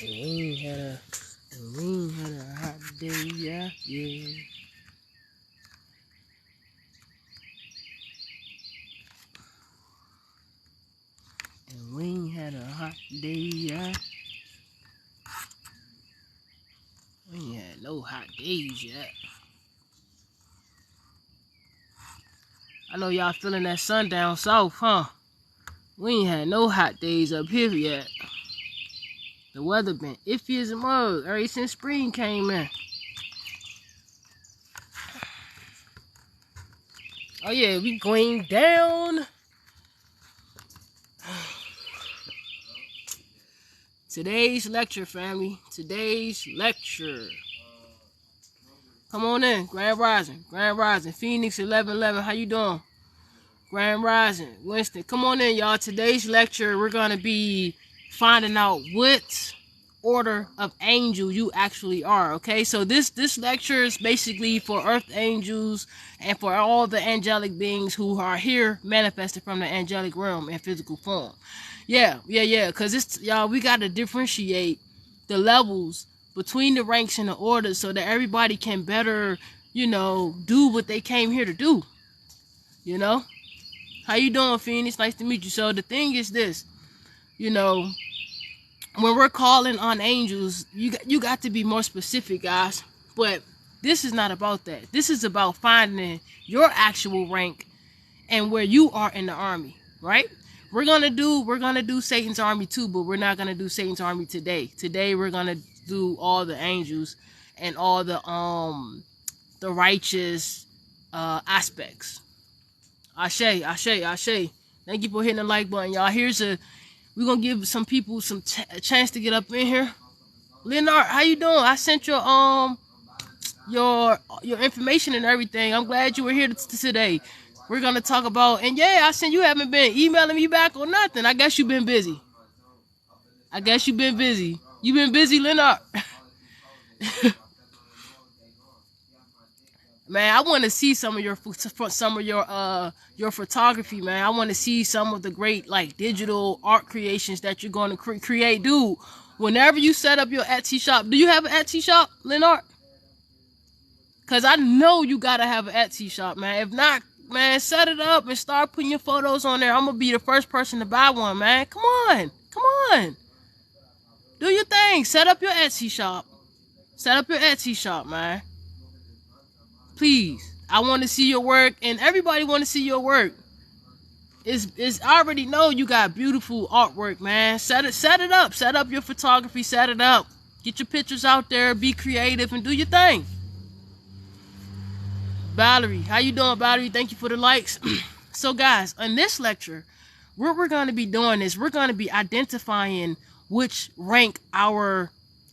We had a hot day, yeah, yeah. And we had a hot day, yeah. We ain't had no hot days yet. I know y'all feeling that sun down south, huh? We ain't had no hot days up here yet. The weather been iffy as a mug ever since spring came in. Oh yeah, we going down. Today's lecture, family. Today's lecture. Come on in, Grand Rising, Grand Rising. Phoenix 1111, how you doing? Grand Rising, Winston, come on in, y'all. Today's lecture, we're gonna be finding out what order of angel you actually are. Okay, so this lecture is basically for Earth angels and for all the angelic beings who are here manifested from the angelic realm in physical form. Yeah, because it's, y'all, we got to differentiate the levels between the ranks and the orders so that everybody can better, do what they came here to do. How you doing, Phoenix? Nice to meet you. So the thing is this, when we're calling on angels, you got to be more specific, guys. But this is not about that. This is about finding your actual rank and where you are in the army, right? We're gonna do Satan's army too, but we're not gonna do Satan's army today. Today we're gonna do all the angels and all the righteous aspects. Ashe. Thank you for hitting the like button, y'all. We're gonna give some people a chance to get up in here. Leonard, how you doing? I sent your information and everything. I'm glad you were here today. We're gonna talk about, and yeah, I sent, you haven't been emailing me back or nothing. I guess you've been busy. You've been busy, Leonard. Man, I want to see some of your photography, man. I want to see some of the great digital art creations that you're going to create, dude. Whenever you set up your Etsy shop, do you have an Etsy shop, Leonard? Cause I know you gotta have an Etsy shop, man. If not, man, set it up and start putting your photos on there. I'm gonna be the first person to buy one, man. Come on. Do your thing. Set up your Etsy shop, man. Please. I want to see your work, and everybody want to see your work. I already know you got beautiful artwork, man. Set it up. Set up your photography. Set it up. Get your pictures out there. Be creative and do your thing. Valerie, how you doing, Valerie? Thank you for the likes. So guys, in this lecture, what we're going to be doing is we're going to be identifying which rank our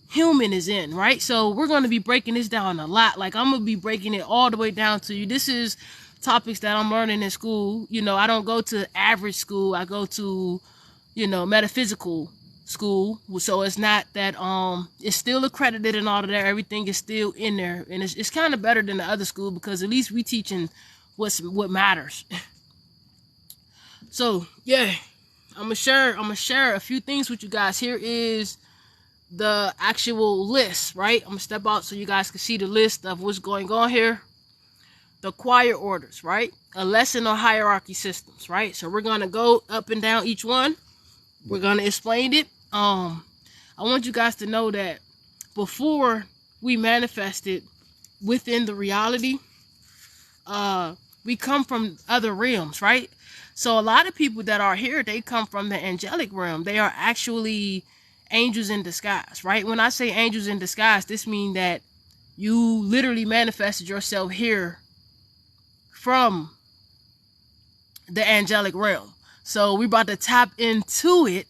human is in, right? So we're going to be breaking this down a lot. I'm going to be breaking it all the way down to you. This is topics that I'm learning in school. I don't go to average school. I go to, metaphysical school. So it's not that, it's still accredited and all of that. Everything is still in there. And it's kind of better than the other school because at least we teaching what matters. So yeah, I'm gonna share a few things with you guys. Here is the actual list, right? I'm gonna step out so you guys can see the list of what's going on here. The choir orders, right? A lesson on hierarchy systems, right? So we're gonna go up and down each one. We're gonna explain it. I want you guys to know that before we manifested within the reality, we come from other realms, right? So a lot of people that are here, they come from the angelic realm. They are actually angels in disguise, right? When I say angels in disguise, this means that you literally manifested yourself here from the angelic realm. So we're about to tap into it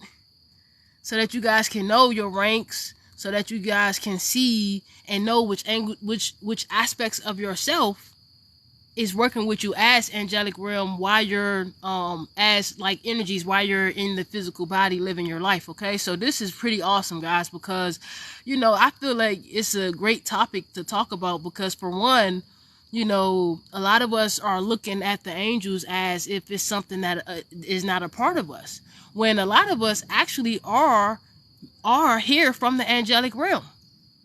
so that you guys can know your ranks, so that you guys can see and know which aspects of yourself is working with you as angelic realm while you're as energies while you're in the physical body living your life. Okay, so this is pretty awesome, guys, because I feel like it's a great topic to talk about because, for one, a lot of us are looking at the angels as if it's something that is not a part of us, when a lot of us actually are are here from the angelic realm.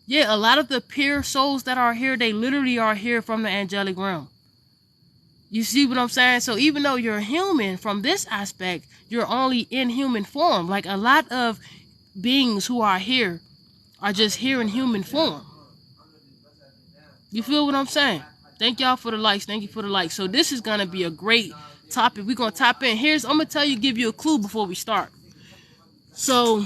Yeah, a lot of the pure souls that are here, they literally are here from the angelic realm. You see what I'm saying? So even though you're human from this aspect, you're only in human form. Like a lot of beings who are here are just here in human form. You feel what I'm saying? Thank y'all for the likes. Thank you for the likes. So this is going to be a great topic. We're going to tap in. I'm going to tell you, give you a clue before we start. So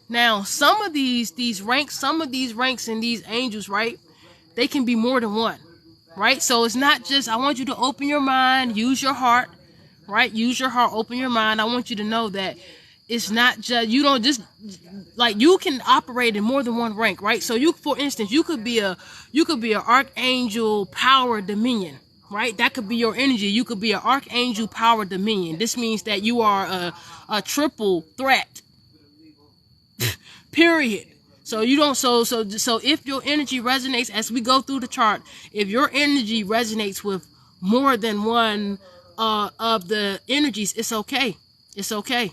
now some of these ranks and these angels, right? They can be more than one. Right? So it's not just, I want you to open your mind, use your heart, right? Use your heart, open your mind. I want you to know that it's not just, you don't just, like, you can operate in more than one rank, right? So you, for instance, you could be an archangel power dominion, right? That could be your energy. You could be an archangel power dominion. This means that you are a triple threat, period. So you don't, so if your energy resonates, as we go through the chart, if your energy resonates with more than one of the energies, it's okay. It's okay.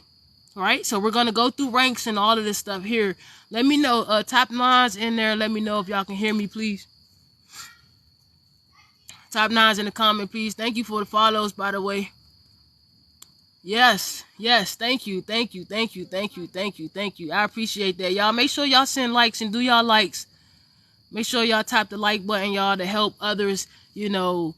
All right. So we're going to go through ranks and all of this stuff here. Let me know, top 9s in there. Let me know if y'all can hear me, please. Top 9s in the comment, please. Thank you for the follows, by the way. Yes, thank you. I appreciate that. Y'all make sure y'all send likes and do y'all likes. Make sure y'all tap the like button, y'all, to help others, know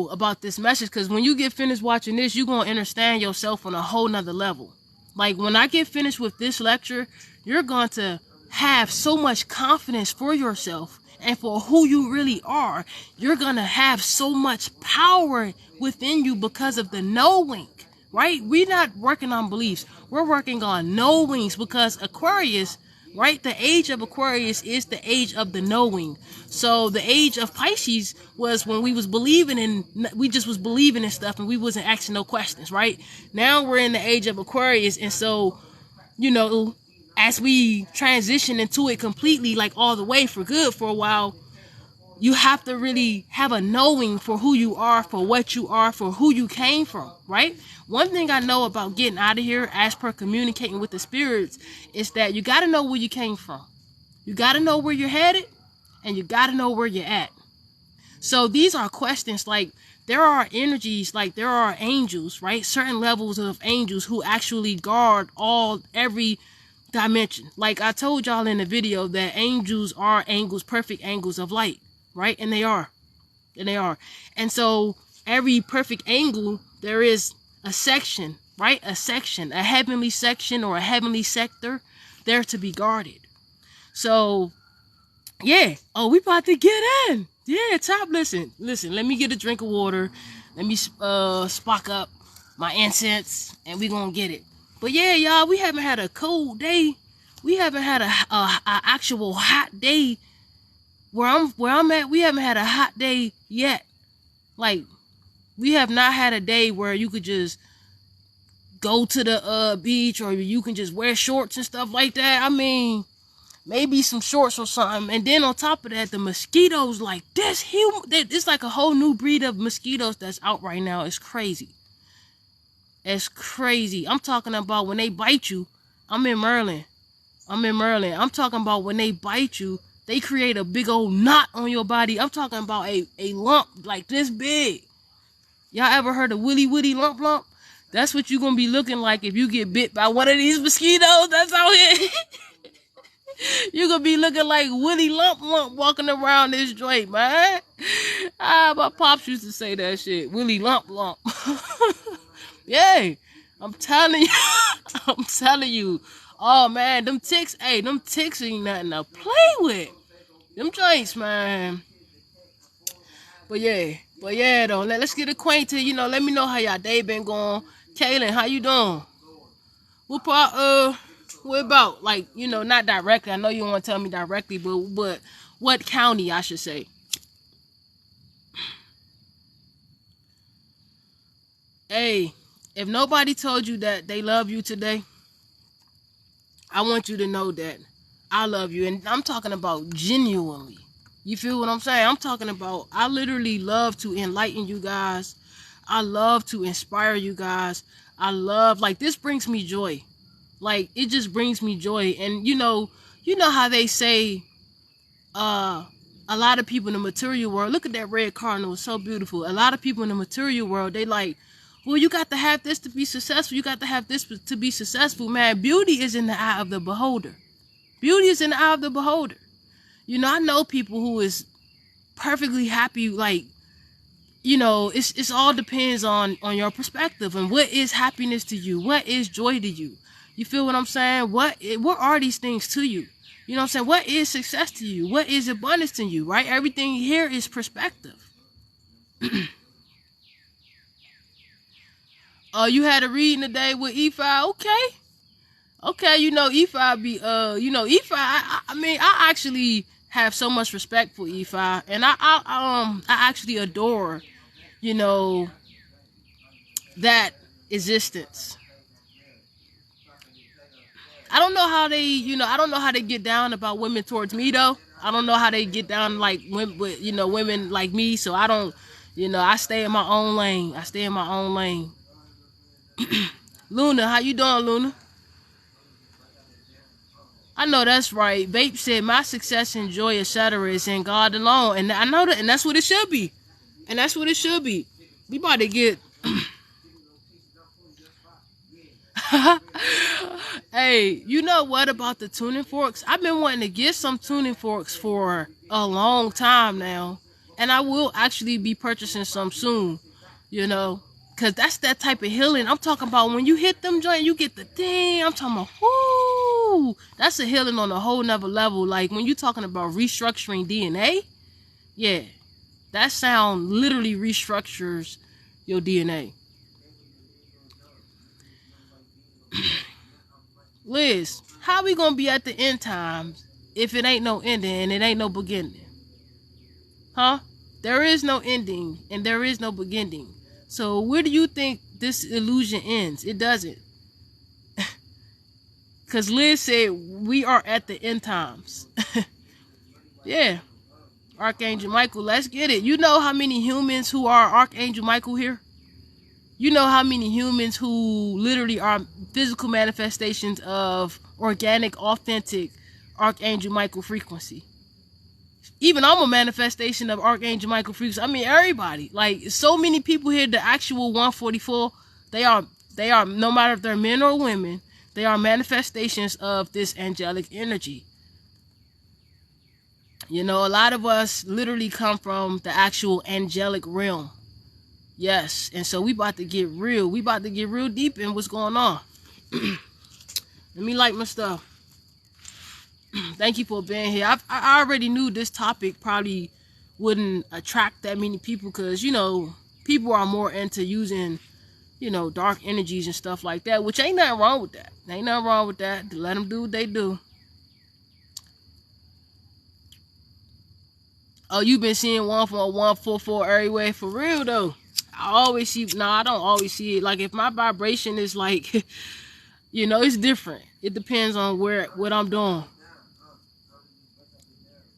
about this message. Because when you get finished watching this, you're going to understand yourself on a whole nother level. Like when I get finished with this lecture, you're going to have so much confidence for yourself and for who you really are. You're going to have so much power within you because of the knowing. Right? We're not working on beliefs. We're working on knowings, because Aquarius, right? The age of Aquarius is the age of the knowing. So the age of Pisces was when we was believing in, we just was believing in stuff and we wasn't asking no questions, right? Now we're in the age of Aquarius. And so, as we transition into it completely, like all the way for good for a while, you have to really have a knowing for who you are, for what you are, for who you came from, right? One thing I know about getting out of here, as per communicating with the spirits, is that you got to know where you came from. You got to know where you're headed, and you got to know where you're at. So these are questions. Like, there are energies, like there are angels, right? Certain levels of angels who actually guard every dimension. Like I told y'all in the video that angels are angles, perfect angles of light. Right? And they are. And so every perfect angle, there is a section, right? A section, a heavenly section or a heavenly sector there to be guarded. So, yeah. Oh, we about to get in. Yeah, top, listen, let me get a drink of water. Let me spark up my incense and we gonna get it. But yeah, y'all, we haven't had a cold day. We haven't had a actual hot day. Where I'm at, we haven't had a hot day yet. Like, we have not had a day where you could just go to the beach, or you can just wear shorts and stuff like that. I mean, maybe some shorts or something. And then on top of that, the mosquitoes, like this, it's like a whole new breed of mosquitoes that's out right now. It's crazy. It's crazy. I'm talking about when they bite you. I'm in Maryland. I'm talking about when they bite you, they create a big old knot on your body. I'm talking about a lump like this big. Y'all ever heard of willy lump? That's what you're going to be looking like if you get bit by one of these mosquitoes that's out here. You're going to be looking like willy lump walking around this joint, man. My pops used to say that shit. Willy lump. Yeah, I'm telling you. Oh, man, them ticks ain't nothing to play with. Them joints, man. But yeah, though. Let's get acquainted. Let me know how y'all day been going. Kaylin, how you doing? What about, like, not directly. I know you don't want to tell me directly, but what county, I should say. Hey, if nobody told you that they love you today, I want you to know that I love you. And I'm talking about genuinely. You feel what I'm saying? I'm talking about, I literally love to enlighten you guys. I love to inspire you guys. I love, like, this brings me joy. Like, it just brings me joy. And you know how they say, a lot of people in the material world, look at that red cardinal, it's so beautiful. A lot of people in the material world, they like, well, you got to have this to be successful. You got to have this to be successful. Man, beauty is in the eye of the beholder. Beauty is in the eye of the beholder. You know, I know people who is perfectly happy. Like, you know, it's all depends on your perspective and what is happiness to you, what is joy to you. You feel what I'm saying? What are these things to you? You know what I'm saying? What is success to you? What is abundance to you? Right? Everything here is perspective. Oh, you had a reading today with E5? Okay, you know E5 be E5. I mean, I actually have so much respect for E5, and I actually adore, you know, that existence. I don't know how they get down about women towards me though. I don't know how they get down like women like me. So I don't, I stay in my own lane. Luna, how you doing, Luna? I know that's right. Bape said my success and joy, etc., is in God alone, and I know that, and that's what it should be. We about to get. Hey, you know what about the tuning forks? I've been wanting to get some tuning forks for a long time now, and I will actually be purchasing some soon, because that's that type of healing I'm talking about. When you hit them joint, you get the thing. I'm talking about, whoo, that's a healing on a whole nother level. Like when you're talking about restructuring DNA, yeah, that sound literally restructures your DNA. Liz, how we gonna be at the end times if it ain't no ending and it ain't no beginning? Huh? There is no ending and there is no beginning. So where do you think this illusion ends? It doesn't. Because Liz said we are at the end times. Yeah. Archangel Michael, let's get it. You know how many humans who are Archangel Michael here? You know how many humans who literally are physical manifestations of organic, authentic Archangel Michael frequency. Even I'm a manifestation of Archangel Michael frequency. I mean, everybody. Like, so many people here, the actual 144, they are, no matter if they're men or women, they are manifestations of this angelic energy. A lot of us literally come from the actual angelic realm. Yes, and so we about to get real. We about to get real deep in what's going on. Let me like my stuff. Thank you for being here. I already knew this topic probably wouldn't attract that many people because, people are more into using, dark energies and stuff like that, which ain't nothing wrong with that. Ain't nothing wrong with that. Let them do what they do. Oh, you've been seeing one from a 144 everywhere? For real, though. I always see, I don't always see it. Like, if my vibration is like, it's different. It depends on what I'm doing.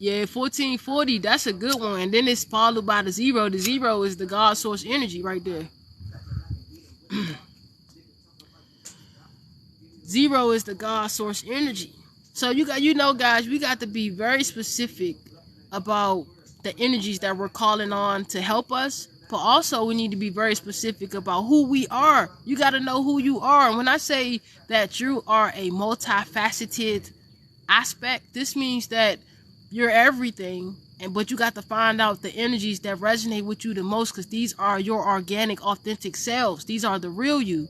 Yeah, 1440, that's a good one. And then it's followed by the 0. The 0 is the God source energy right there. 0 is the God source energy. So guys, we got to be very specific about the energies that we're calling on to help us. But also, we need to be very specific about who we are. You got to know who you are. And when I say that you are a multifaceted aspect, this means that you're everything. But you got to find out the energies that resonate with you the most, because these are your organic, authentic selves. These are the real you.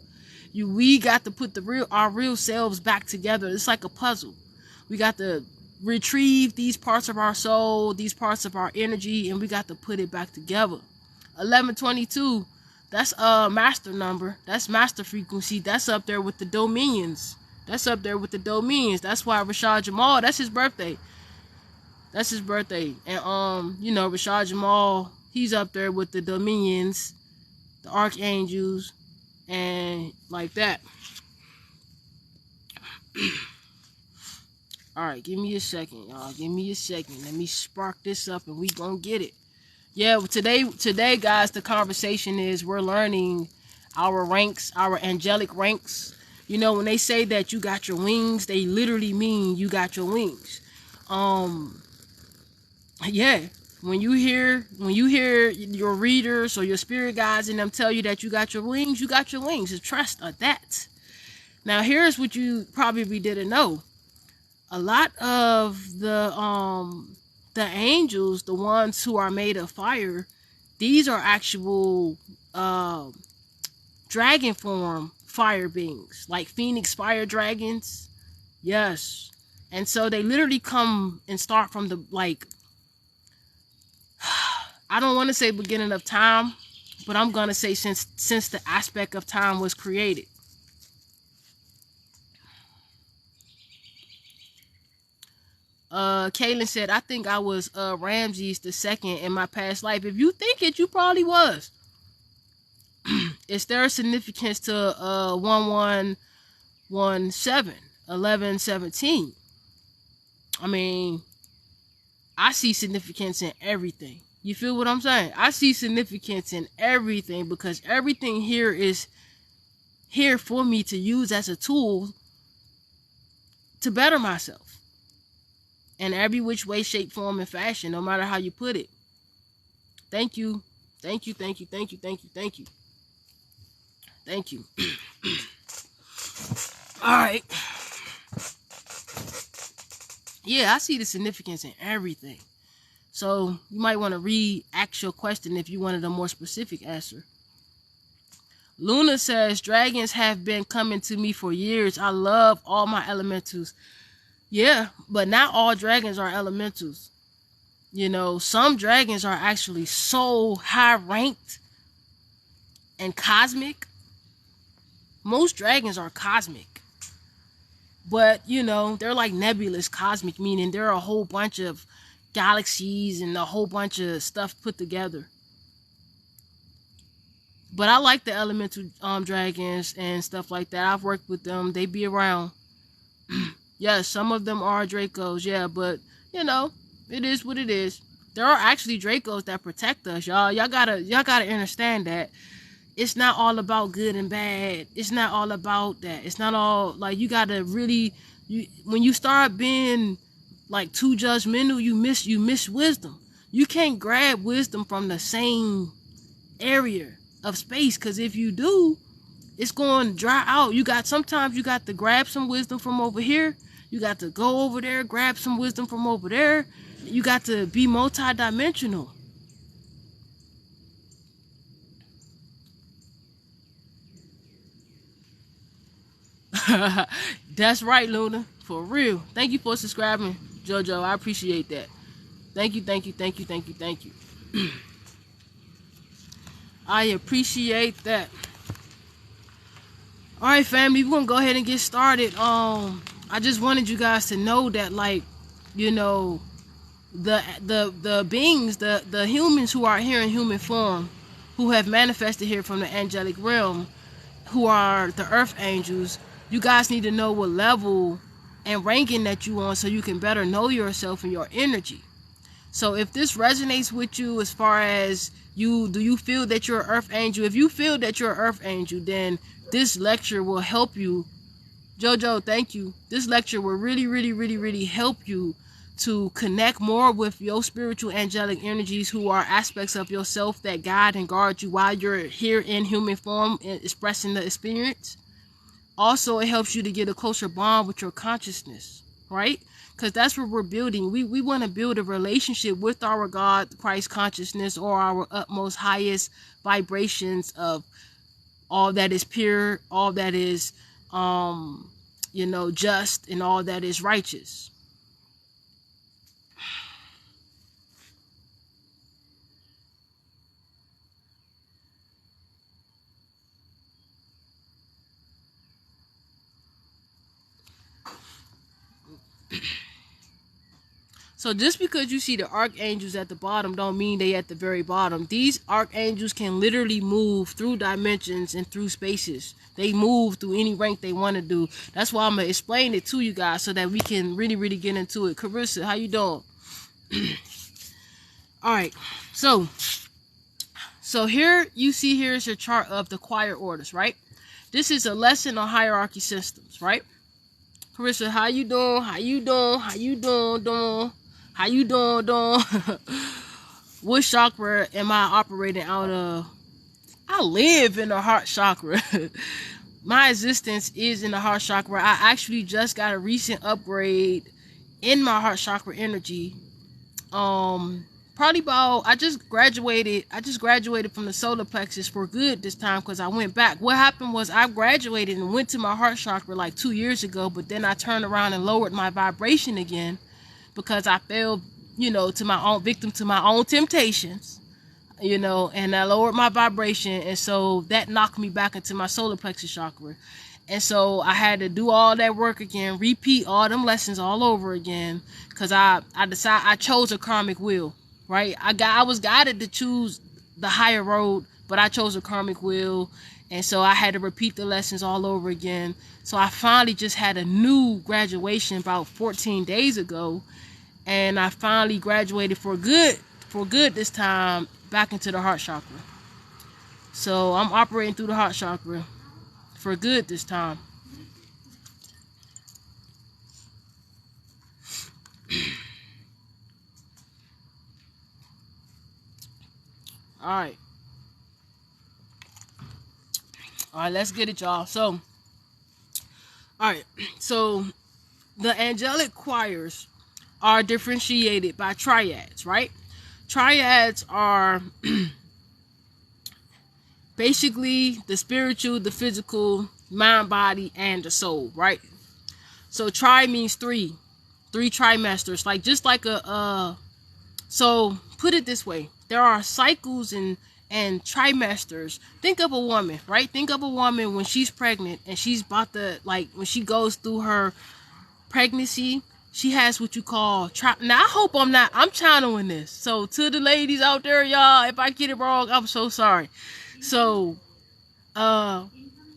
We got to put our real selves back together. It's like a puzzle. We got to retrieve these parts of our soul, these parts of our energy, and we got to put it back together. 1122, that's a master number. That's master frequency. That's up there with the dominions. That's why Rashad Jamal, that's his birthday. And Rashad Jamal, he's up there with the dominions, the archangels, and like that. Alright, give me a second, y'all. Let me spark this up and we gonna get it. Yeah, today, guys, the conversation is we're learning our ranks, our angelic ranks. You know, when they say that you got your wings, they literally mean you got your wings. Yeah. When you hear your readers or your spirit guides and them tell you that you got your wings, you got your wings. Just trust on that. Now, here's what you probably didn't know. A lot of the angels, the ones who are made of fire, these are actual dragon form fire beings, like phoenix fire dragons. Yes. And so they literally come and start from the, like, I don't want to say beginning of time, but I'm going to say since the aspect of time was created. Kaylin said, I think I was Ramses the second in my past life. If you think it, you probably was. Is there a significance to 1117, 1117? I mean, I see significance in everything. You feel what I'm saying? I see significance in everything, because everything here is here for me to use as a tool to better myself in every which way, shape, form, and fashion, no matter how you put it. Thank you. Thank you, thank you, thank you, thank you, thank you. Thank you. All right. Yeah, I see the significance in everything. So you might want to re-ask your question if you wanted a more specific answer. Luna says, dragons have been coming to me for years. I love all my elementals. Yeah, but not all dragons are elementals. You know, some dragons are actually so high ranked and cosmic. Most dragons are cosmic. But, you know, they're like nebulous cosmic, meaning there are a whole bunch of galaxies and a whole bunch of stuff put together. But I like the elemental dragons and stuff like that. I've worked with them. They be around. Yes, some of them are Dracos, yeah, but, you know, it is what it is. There are actually Dracos that protect us, y'all. Y'all gotta understand that. It's not all about good and bad. It's not all about that. It's not all, like, you gotta really, when you start being like too judgmental, you miss wisdom. You can't grab wisdom from the same area of space, because if you do, it's going to dry out. Sometimes you got to grab some wisdom from over here. You got to go over there, grab some wisdom from over there. You got to be multidimensional. That's right, Luna. For real. Thank you for subscribing, JoJo. I appreciate that. Thank you, thank you, thank you, thank you, thank you. I appreciate that. All right, family, we're gonna go ahead and get started. I just wanted you guys to know that, like, you know, the beings, the humans who are here in human form, who have manifested here from the angelic realm, who are the earth angels, you guys need to know what level and ranking that you on, so you can better know yourself and your energy. So if this resonates with you, as far as do you feel that you're an earth angel? If you feel that you're an earth angel, then this lecture will help you. JoJo, thank you. This lecture will really, really, really, really help you to connect more with your spiritual angelic energies, who are aspects of yourself that guide and guard you while you're here in human form and expressing the experience. Also, it helps you to get a closer bond with your consciousness, right? Because that's what we're building. We want to build a relationship with our God, Christ consciousness, or our utmost highest vibrations of all that is pure, all that is, you know, just, and all that is righteous. So just because you see the archangels at the bottom don't mean they at the very bottom. These archangels can literally move through dimensions and through spaces. They move through any rank they want to do. That's why I'm going to explain it to you guys, so that we can really, really get into it. Carissa, how you doing? All right. So here you see, here is your chart of the choir orders, right? This is a lesson on hierarchy systems, right? Carissa, how you doing? How you doing? How you doing? How you doing? What chakra am I operating out of? I live in the heart chakra. My existence is in the heart chakra. I actually just got a recent upgrade in my heart chakra energy. Probably about, I just graduated from the solar plexus for good this time, because I went back. What happened was I graduated and went to my heart chakra like 2 years ago, but then I turned around and lowered my vibration again because I fell, to my own victim to my own temptations, and I lowered my vibration, and so that knocked me back into my solar plexus chakra. And so I had to do all that work again, repeat all them lessons all over again, because I chose a karmic wheel, right? I was guided to choose the higher road, but I chose a karmic wheel, and so I had to repeat the lessons all over again. So I finally just had a new graduation about 14 days ago, and I finally graduated for good this time, back into the heart chakra. So I'm operating through the heart chakra for good this time. All right, let's get it, y'all. So the angelic choirs are differentiated by triads, right? Triads are basically the spiritual, the physical, mind, body, and the soul, right? So tri means three trimesters, like just like so put it this way, there are cycles and trimesters. Think of a woman, right? Think of a woman when she's pregnant and she's about to, like, when she goes through her pregnancy, she has what you call now I hope I'm channeling this, so to the ladies out there, y'all, if I get it wrong, I'm so sorry. So the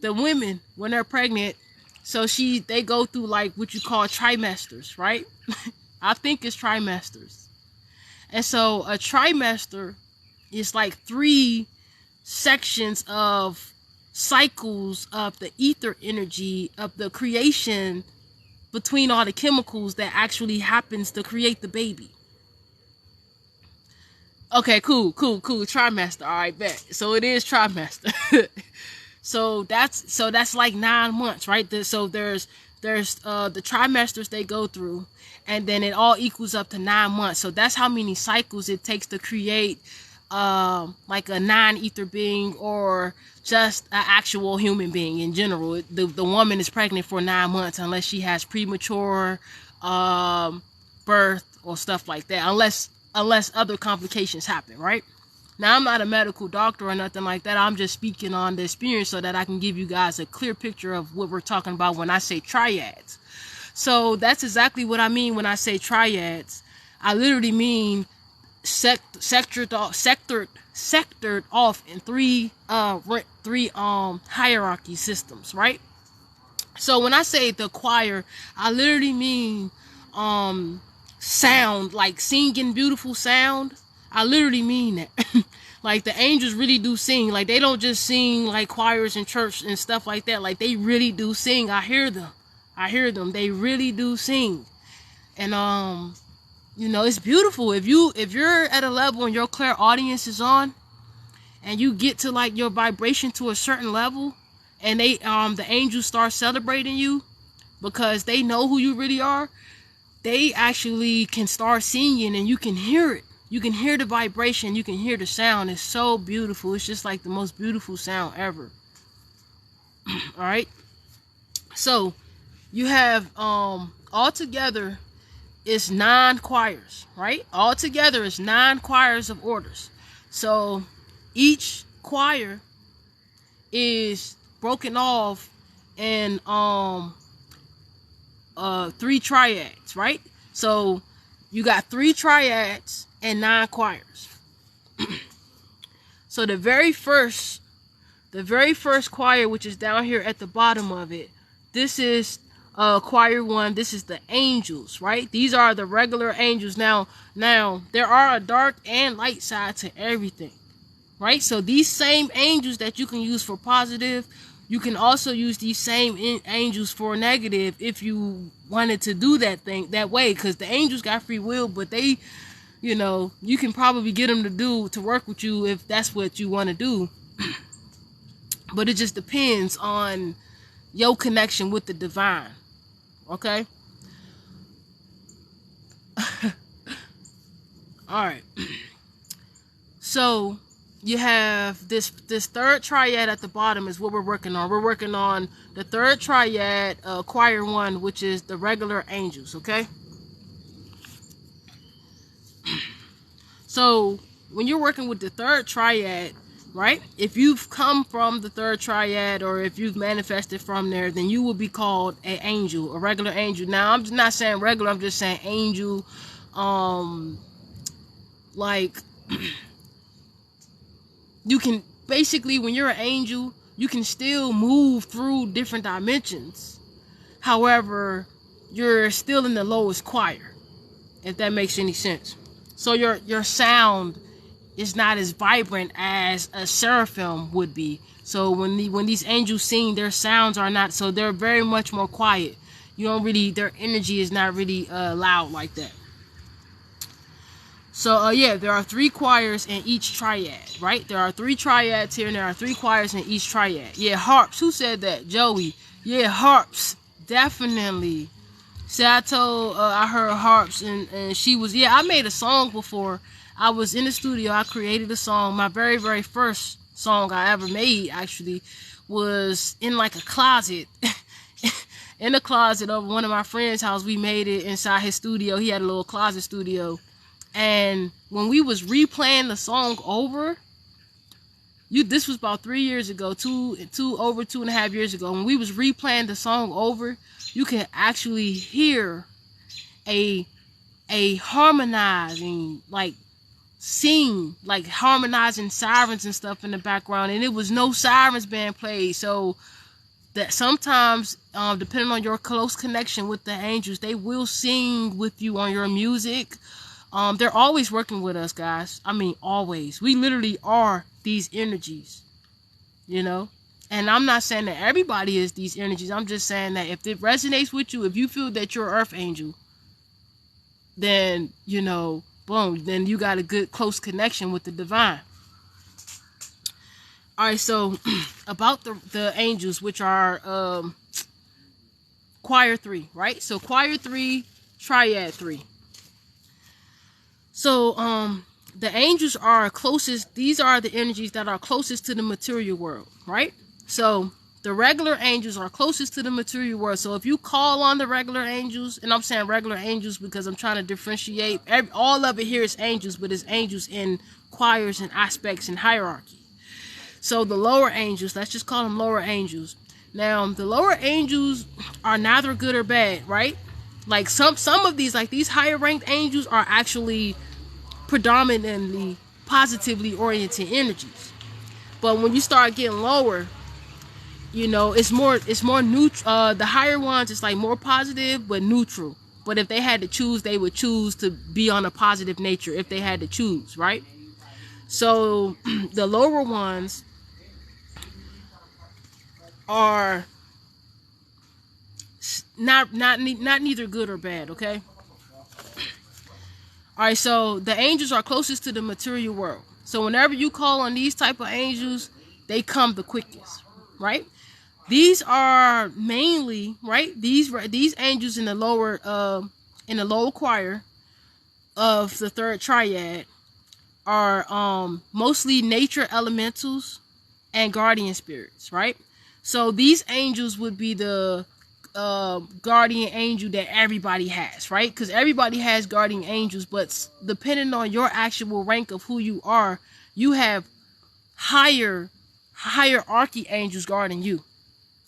women, when they're pregnant, so they go through like what you call trimesters, right? I think it's trimesters. And so a trimester is like 3 sections of cycles of the ether energy of the creation between all the chemicals that actually happens to create the baby. Okay, cool. Trimester. All right, bet. So it is trimester. So that's like 9 months, right? So there's the trimesters they go through, and then it all equals up to 9 months. So that's how many cycles it takes to create like a non-ether being, or just an actual human being in general. The woman is pregnant for 9 months unless she has premature birth or stuff like that, unless other complications happen, right? Now, I'm not a medical doctor or nothing like that. I'm just speaking on the experience so that I can give you guys a clear picture of what we're talking about when I say triads. So that's exactly what I mean when I say triads. I literally mean sectored off in three hierarchy systems, right? So when I say the choir, I literally mean sound, like singing beautiful sound. I literally mean that. Like the angels really do sing. Like they don't just sing like choirs in church and stuff like that. Like they really do sing. I hear them. They really do sing. And it's beautiful. If you're at a level and your clairaudience is on, and you get to like your vibration to a certain level, and they the angels start celebrating you because they know who you really are, they actually can start singing, and you can hear it. You can hear the vibration. You can hear the sound. It's so beautiful. It's just like the most beautiful sound ever. All right. So you have altogether it's 9 choirs, right? Altogether it's 9 choirs of orders. So each choir is broken off in 3 triads, right? So you got 3 triads and 9 choirs. So the very first choir, which is down here at the bottom of it, this is choir 1. This is the angels, right? These are the regular angels. Now there are a dark and light side to everything, right? So these same angels that you can use for positive, You can also use these same angels for negative if you wanted to do that thing that way, because the angels got free will, but they, you know, you can probably get them to work with you if that's what you want to do. But it just depends on your connection with the divine. Okay? All right. So you have this third triad at the bottom is what we're working on. We're working on the third triad, choir 1, which is the regular angels. Okay. So when you're working with the third triad, right? If you've come from the third triad, or if you've manifested from there, then you will be called an angel, a regular angel. Now I'm just not saying regular. I'm just saying angel. Like. You can basically, when you're an angel, you can still move through different dimensions. However, you're still in the lowest choir, if that makes any sense. So your sound is not as vibrant as a seraphim would be. So when these angels sing, their sounds are not, so they're very much more quiet. You don't really, their energy is not really loud like that. So, yeah, there are 3 choirs in each triad, right? There are 3 triads here, and there are 3 choirs in each triad. Yeah, harps. Who said that? Joey. Yeah, harps. Definitely. See, I heard harps, and she was, yeah, I made a song before. I was in the studio. I created a song. My very, very first song I ever made, actually, was in, like, a closet. In the closet of one of my friend's house. We made it inside his studio. He had a little closet studio. And when we was replaying the song over, this was about 3 years ago, over 2.5 years ago. When we was replaying the song over, you can actually hear a harmonizing, like sing, like harmonizing sirens and stuff in the background, and it was no sirens being played. So that sometimes, depending on your close connection with the angels, they will sing with you on your music. They're always working with us, guys. I mean, always. We literally are these energies, you know? And I'm not saying that everybody is these energies. I'm just saying that if it resonates with you, if you feel that you're an earth angel, then, you know, boom, then you got a good close connection with the divine. All right, so about the angels, which are choir 3, right? So choir 3, triad 3. So, the angels are closest, these are the energies that are closest to the material world, right? So, the regular angels are closest to the material world. So, if you call on the regular angels, and I'm saying regular angels because I'm trying to differentiate, all of it here is angels, but it's angels in choirs and aspects and hierarchy. So, the lower angels, let's just call them lower angels. Now, the lower angels are neither good or bad, right? Like some of these, like these higher ranked angels are actually predominantly positively oriented energies. But when you start getting lower, you know, it's more neutral. The higher ones, it's like more positive but neutral. But if they had to choose, they would choose to be on a positive nature if they had to choose, right? So the lower ones are not neither good or bad, okay? All right, so the angels are closest to the material world. So whenever you call on these type of angels, they come the quickest, right? These are mainly, right? These angels in the lower choir of the third triad are mostly nature elementals and guardian spirits, right? So these angels would be the guardian angel that everybody has, right? Because everybody has guardian angels, but depending on your actual rank of who you are, you have hierarchy angels guarding you,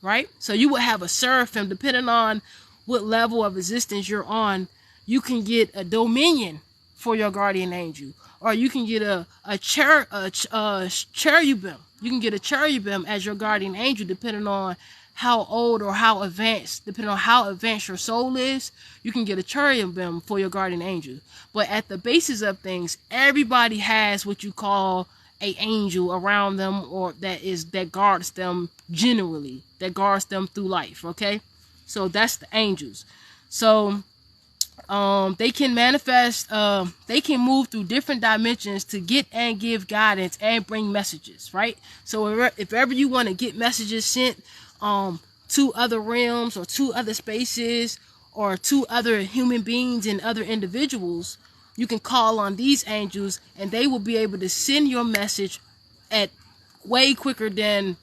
right? So you would have a seraphim, depending on what level of existence you're on. You can get a dominion for your guardian angel, or you can get a cherubim. You can get a cherubim as your guardian angel, depending on how old or how advanced, depending on how advanced your soul is. You can get a cherubim for your guardian angel. But at the basis of things, everybody has what you call a angel around them, or that guards them generally, that guards them through life. Okay, so that's the angels. So they can manifest, they can move through different dimensions to get and give guidance and bring messages, right? So if ever you want to get messages sent to other realms or to other spaces or to other human beings and other individuals, you can call on these angels and they will be able to send your message at way quicker than,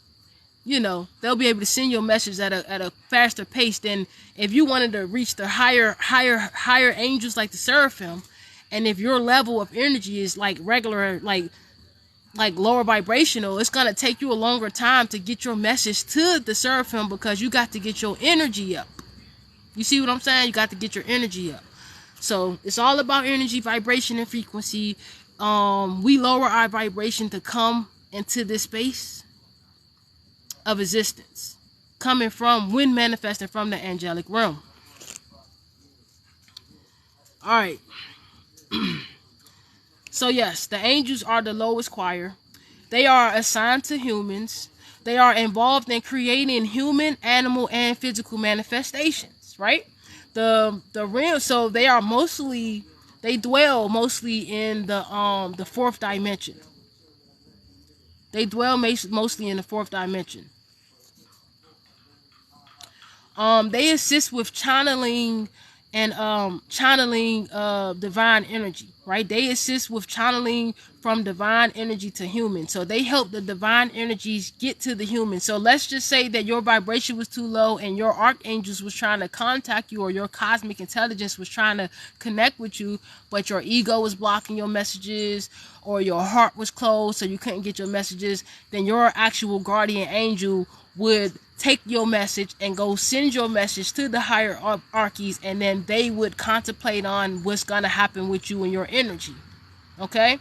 they'll be able to send your message at a faster pace than if you wanted to reach the higher angels like the seraphim. And if your level of energy is like regular, like lower vibrational, it's gonna take you a longer time to get your message to the seraphim, because you got to get your energy up. You see what I'm saying? You got to get your energy up. So it's all about energy, vibration, and frequency. We lower our vibration to come into this space of existence, coming from, when manifesting from, the angelic realm. All right. So yes, the angels are the lowest choir. They are assigned to humans. They are involved in creating human, animal, and physical manifestations, right? The realm. So they dwell mostly in the fourth dimension. They dwell mostly in the fourth dimension. They assist with channeling and divine energy, right? They assist with channeling from divine energy to human. So they help the divine energies get to the human. So let's just say that your vibration was too low and your archangels was trying to contact you, or your cosmic intelligence was trying to connect with you, but your ego was blocking your messages, or your heart was closed so you couldn't get your messages. Then your actual guardian angel would take your message and go send your message to the hierarchies, and then they would contemplate on what's going to happen with you and your energy. Okay?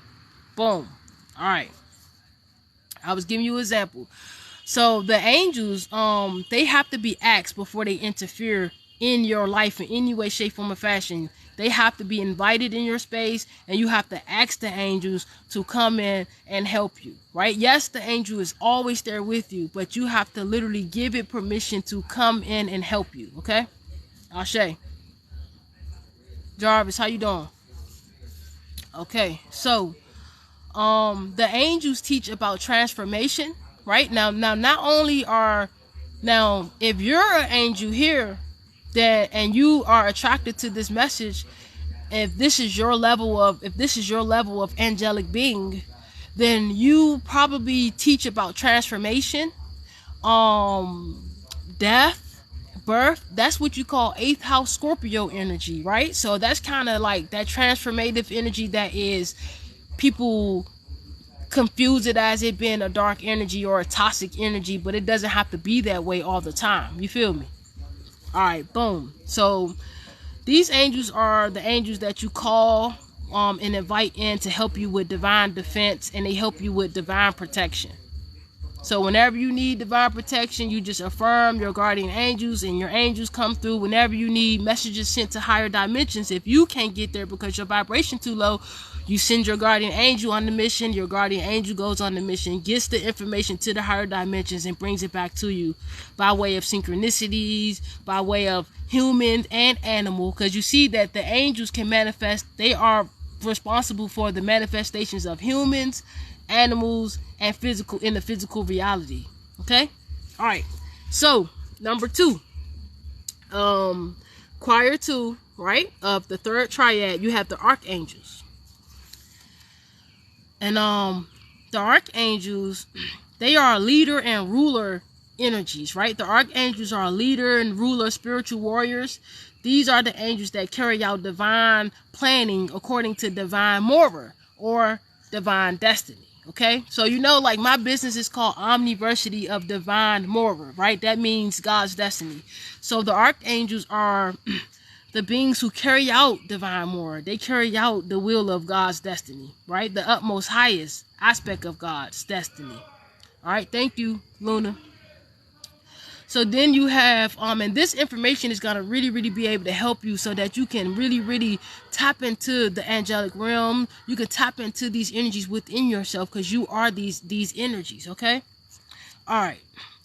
Boom. All right. I was giving you an example. So the angels, they have to be asked before they interfere in your life in any way, shape, form, or fashion. They have to be invited in your space, and you have to ask the angels to come in and help you, right? Yes, the angel is always there with you, but you have to literally give it permission to come in and help you, okay? Ashe. Jarvis, how you doing? Okay, so the angels teach about transformation, right? Now not only if you're an angel here and you are attracted to this message, if this is your level of angelic being, then you probably teach about transformation, death, birth. That's what you call 8th house Scorpio energy, right? So that's kind of like that transformative energy that is, people confuse it as it being a dark energy or a toxic energy, but it doesn't have to be that way all the time. You feel me? All right, boom. So these angels are the angels that you call and invite in to help you with divine defense, and they help you with divine protection. So whenever you need divine protection, you just affirm your guardian angels, and your angels come through. Whenever you need messages sent to higher dimensions, if you can't get there because your vibration too low, you send your guardian angel on the mission. Your guardian angel goes on the mission, gets the information to the higher dimensions, and brings it back to you by way of synchronicities, by way of human and animal. Because you see that the angels can manifest. They are responsible for the manifestations of humans, animals, and in the physical reality. Okay? All right. So number 2, choir 2, right, of the third triad, you have the archangels. And the archangels, they are leader and ruler energies, right? The archangels are leader and ruler spiritual warriors. These are the angels that carry out divine planning according to divinemoira, or divine destiny. Okay, so like my business is called OmniversiTEA of divinemoira, right? That means God's destiny. So the archangels are the beings who carry out divinemoira. They carry out the will of God's destiny, right? The utmost highest aspect of God's destiny. All right, thank you, Luna. So then you have, and this information is going to really, really be able to help you so that you can really, really tap into the angelic realm. You can tap into these energies within yourself because you are these energies, okay? All right.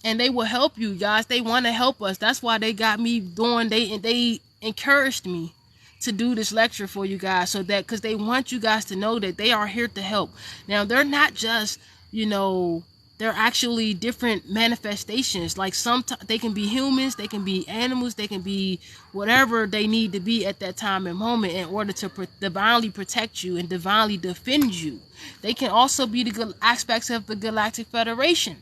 And they will help you, guys. They want to help us. That's why they got me doing, they encouraged me to do this lecture for you guys, so that, because they want you guys to know that they are here to help. Now, they're not just, you know, they're actually different manifestations. Like sometimes they can be humans, they can be animals, they can be whatever they need to be at that time and moment in order to divinely protect you and divinely defend you. They can also be the good aspects of the Galactic Federation,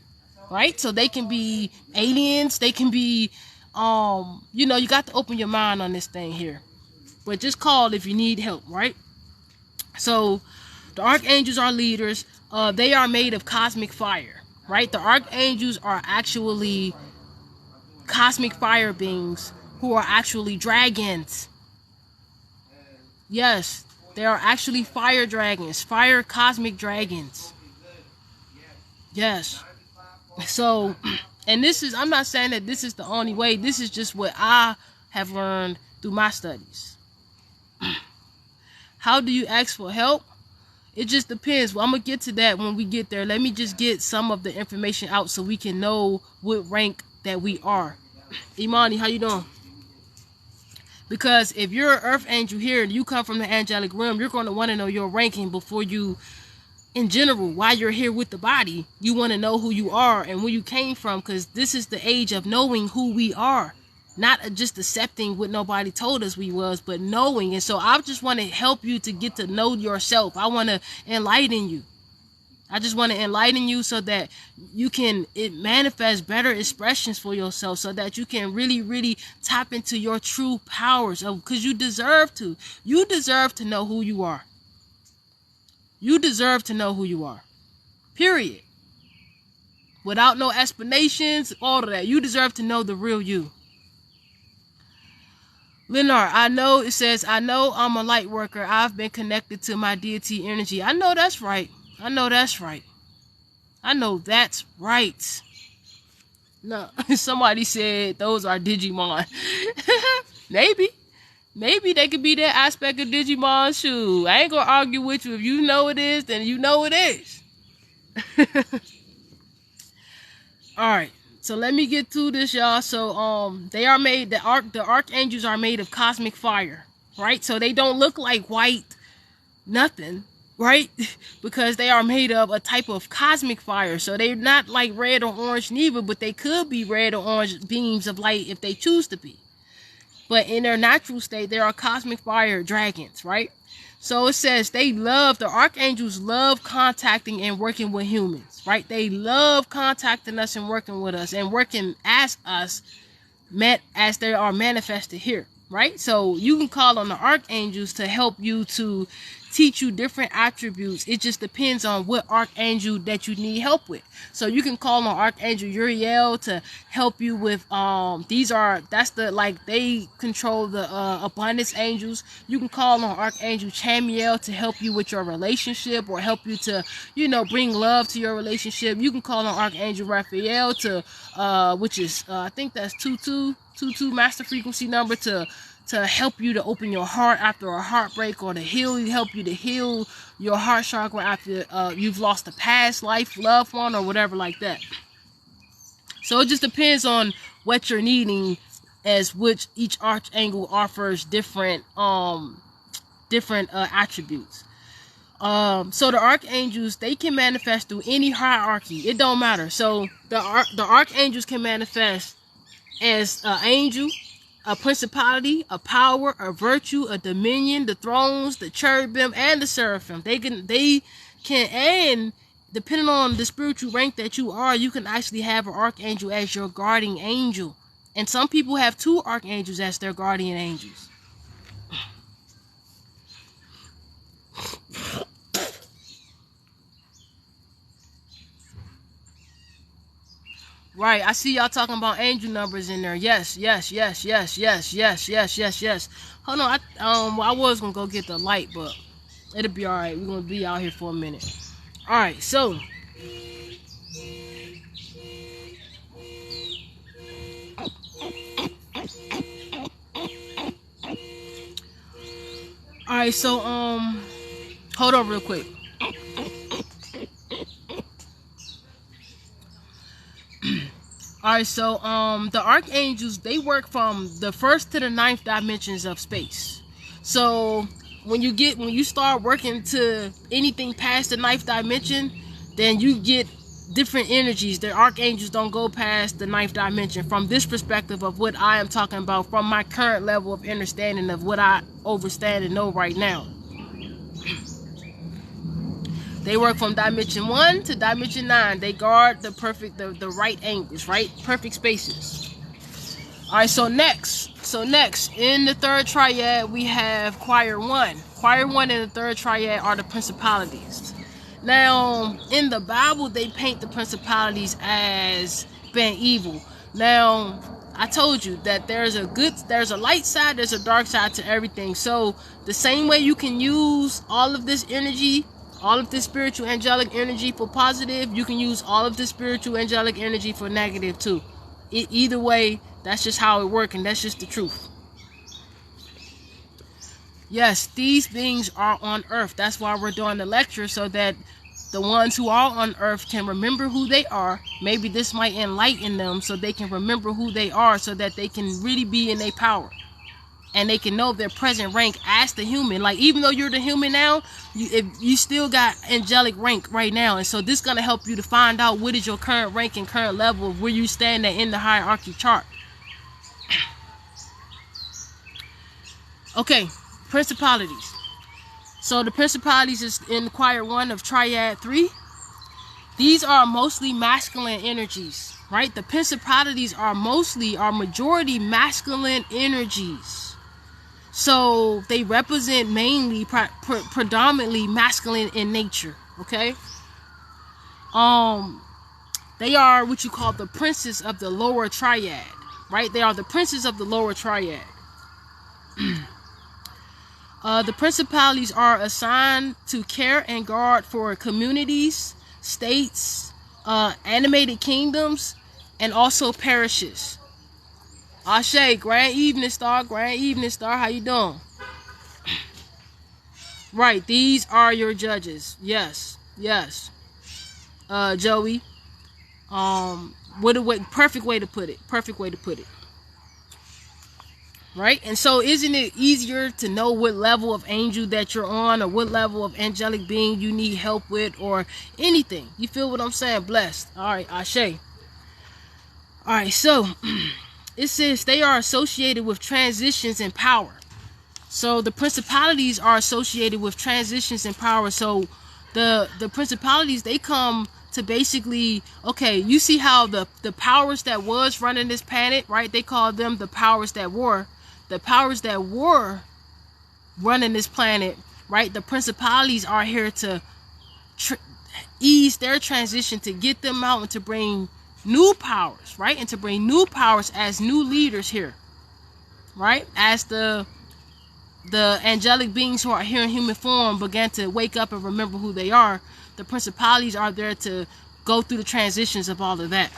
right? So they can be aliens, they can be, you know, you got to open your mind on this thing here. But just call if you need help, right? So the archangels are leaders. They are made of cosmic fire, right? The archangels are actually cosmic fire beings who are actually dragons. Yes, they are actually fire dragons, fire cosmic dragons. Yes. So, and this is, I'm not saying that this is the only way. This is just what I have learned through my studies. How do you ask for help? It just depends. Well, I'm going to get to that when we get there. Let me just get some of the information out so we can know what rank that we are. Imani, how you doing? Because if you're an earth angel here and you come from the angelic realm, you're going to want to know your ranking before you, in general, while you're here with the body, you want to know who you are and where you came from, because this is the age of knowing who we are. Not just accepting what nobody told us we was, but knowing. And so I just want to help you to get to know yourself. I want to enlighten you. I just want to enlighten you so that you can manifest better expressions for yourself, so that you can really, really tap into your true powers. Because you deserve to. You deserve to know who you are. You deserve to know who you are. Period. Without no explanations, all of that. You deserve to know the real you. Leonard, I know, it says, I know I'm a light worker. I've been connected to my deity energy. I know that's right. I know that's right. I know that's right. No, somebody said those are Digimon. Maybe. Maybe they could be that aspect of Digimon. Shoot, I ain't gonna argue with you. If you know it is, then you know it is. Alright. So let me get to this, y'all. So they are made, the archangels are made of cosmic fire, right? So they don't look like white nothing, right? Because they are made of a type of cosmic fire. So they're not like red or orange neither, but they could be red or orange beams of light if they choose to be. But in their natural state, they are cosmic fire dragons, right? So it says the archangels love contacting and working with humans, right? They love contacting us and working with us and working as us, as they are manifested here, right? So you can call on the archangels to help you, to teach you different attributes. It just depends on what archangel that you need help with. So you can call on Archangel Uriel to help you with they control the abundance angels. You can call on Archangel Chamiel to help you with your relationship or help you to, you know, bring love to your relationship. You can call on Archangel Raphael to which is I think that's 22 master frequency number, to help you to open your heart after a heartbreak, or to help you to heal your heart chakra after you've lost a past life loved one or whatever like that. So it just depends on what you're needing, as which each archangel offers different attributes. So the archangels, they can manifest through any hierarchy. It don't matter. So the archangels can manifest as an angel, a principality, a power, a virtue, a dominion, the thrones, the cherubim, and the seraphim. They can, and depending on the spiritual rank that you are, you can actually have an archangel as your guardian angel. And some people have 2 archangels as their guardian angels. Right, I see y'all talking about angel numbers in there. Yes. Hold on, I was gonna go get the light, but it'll be all right. We're gonna be out here for a minute. All right, so right, so hold on real quick. Alright, so the archangels, they work from the 1st to the 9th dimensions of space. So when you start working to anything past the 9th dimension, then you get different energies. The archangels don't go past the 9th dimension. From this perspective of what I am talking about, from my current level of understanding of what I understand and know right now. They work from dimension 1 to dimension 9. They guard the right angles, right? Perfect spaces. Alright, so next in the 3rd triad we have choir 1. Choir 1 in the 3rd triad are the principalities. Now, in the Bible, they paint the principalities as being evil. Now, I told you that there's a light side, there's a dark side to everything. So the same way you can use all of this energy, all of this spiritual angelic energy for positive, you can use all of this spiritual angelic energy for negative too. Either way, that's just how it works, and that's just the truth. Yes, these beings are on Earth. That's why we're doing the lecture, so that the ones who are on Earth can remember who they are. Maybe this might enlighten them so they can remember who they are, so that they can really be in their power. And they can know their present rank as the human. Like, even though you're the human now, you still got angelic rank right now. And so this is going to help you to find out what is your current rank and current level of where you stand at in the hierarchy chart. Okay, principalities. So the principalities is in choir 1 of triad 3. These are mostly masculine energies, right? The principalities are majority masculine energies. So they represent mainly, predominantly masculine in nature, okay? They are what you call the princes of the lower triad, right? They are the princes of the lower triad. The principalities are assigned to care and guard for communities, states, animated kingdoms, and also parishes. Ashe, grand evening star, how you doing? Right, these are your judges. Yes. Joey. Perfect way to put it. Right? And so isn't it easier to know what level of angel that you're on, or what level of angelic being you need help with, or anything? You feel what I'm saying? Blessed. Alright, Ashe. Alright, so it says they are associated with transitions in power. So the principalities are associated with transitions in power. So the principalities, they come to basically, okay, you see how the powers that was running this planet, right? They call them the powers that were. The powers that were running this planet, right? The principalities are here to ease their transition, to get them out and to bring new powers, right? And to bring new powers as new leaders here, right? As the angelic beings who are here in human form began to wake up and remember who they are, the principalities are there to go through the transitions of all of that.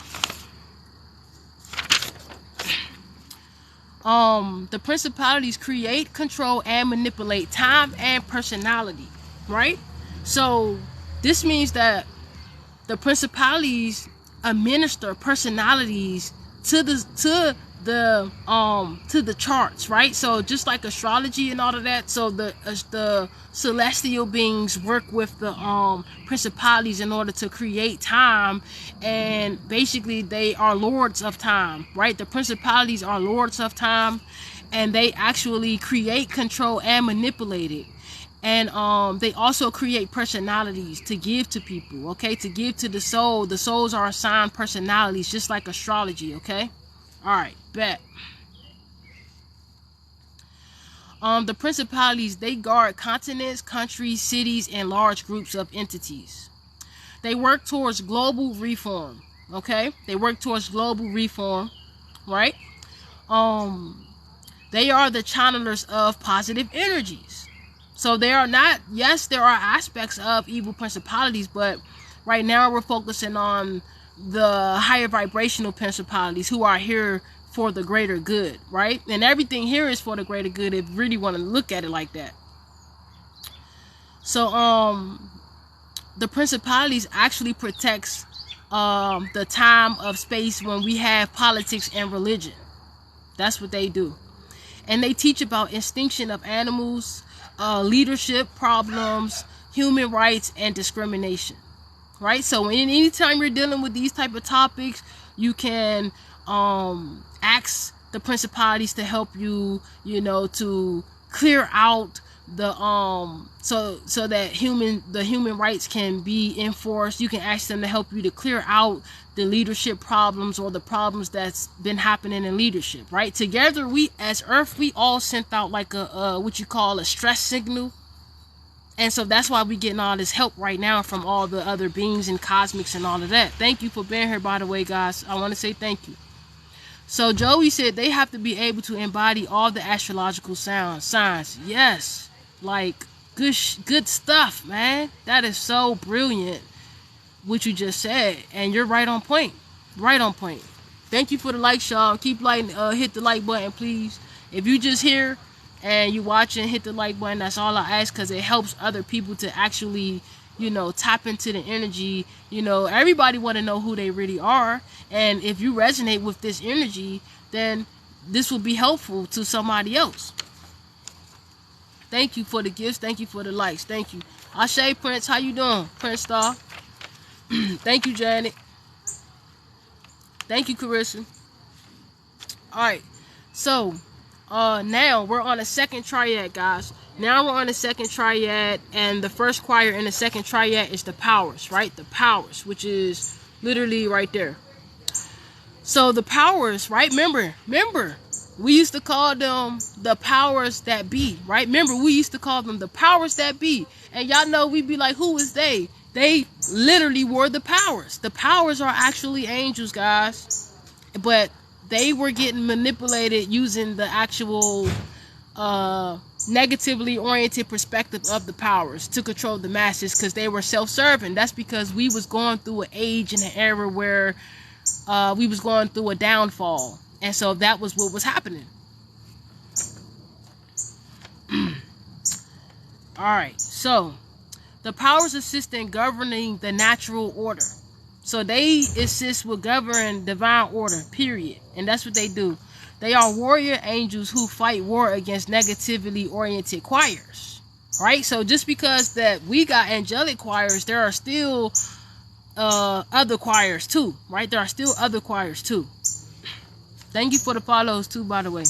The principalities create, control, and manipulate time and personality, right? So this means that the principalities administer personalities to the charts, right? So just like astrology and all of that, so the celestial beings work with the principalities in order to create time, and basically they are lords of time, right? The principalities are lords of time, and they actually create, control, and manipulate it. And they also create personalities to give to people, okay? To give to the soul. The souls are assigned personalities, just like astrology, okay? All right, bet. The principalities, they guard continents, countries, cities, and large groups of entities. They work towards global reform, okay? They work towards global reform, right? They are the channelers of positive energies. So they are not, yes, there are aspects of evil principalities, but right now we're focusing on the higher vibrational principalities who are here for the greater good, right? And everything here is for the greater good if you really want to look at it like that. So the principalities actually protects the time of space when we have politics and religion. That's what they do. And they teach about extinction of animals, leadership problems, human rights, and discrimination. Right? So anytime you're dealing with these type of topics, you can ask the principalities to help you, you know, to clear out the so that the human rights can be enforced. You can ask them to help you to clear out the leadership problems or the problems that's been happening in leadership. Right? Together, we as Earth, we all sent out like a what you call a stress signal. And so that's why we're getting all this help right now from all the other beings and cosmics and all of that. Thank you for being here, by the way, guys. I want to say thank you. So Joey said they have to be able to embody all the astrological signs. Yes, like good stuff, man. That is so brilliant what you just said, and you're right on point. Right on point. Thank you for the like, y'all. Keep liking. Hit the like button, please. If you just here and you watching, hit the like button. That's all I ask, because it helps other people to actually, you know, tap into the energy. You know, everybody want to know who they really are, and if you resonate with this energy, then this will be helpful to somebody else. Thank you for the gifts. Thank you for the likes. Thank you. Ashe Prince, how you doing? Prince Star. Thank you, Janet. Thank you, Carissa. All right, so now we're on a second triad, guys. Now we're on the second triad, and the first choir in the second triad is the powers, right? The powers, which is literally right there. So the powers, right? Remember, we used to call them the powers that be, right? Remember, we used to call them the powers that be. And y'all know we'd be like, who is they? They literally were the powers. The powers are actually angels, guys. But they were getting manipulated using the actual negatively oriented perspective of the powers to control the masses, because they were self-serving. That's because we was going through an age and an era where we was going through a downfall, and so that was what was happening. All right, so the powers assist in governing the natural order. So they assist with governing divine order, period. And that's what they do. They are warrior angels who fight war against negatively oriented choirs, right? So just because that we got angelic choirs, there are still other choirs too, right? There are still other choirs too. Thank you for the follows too, by the way.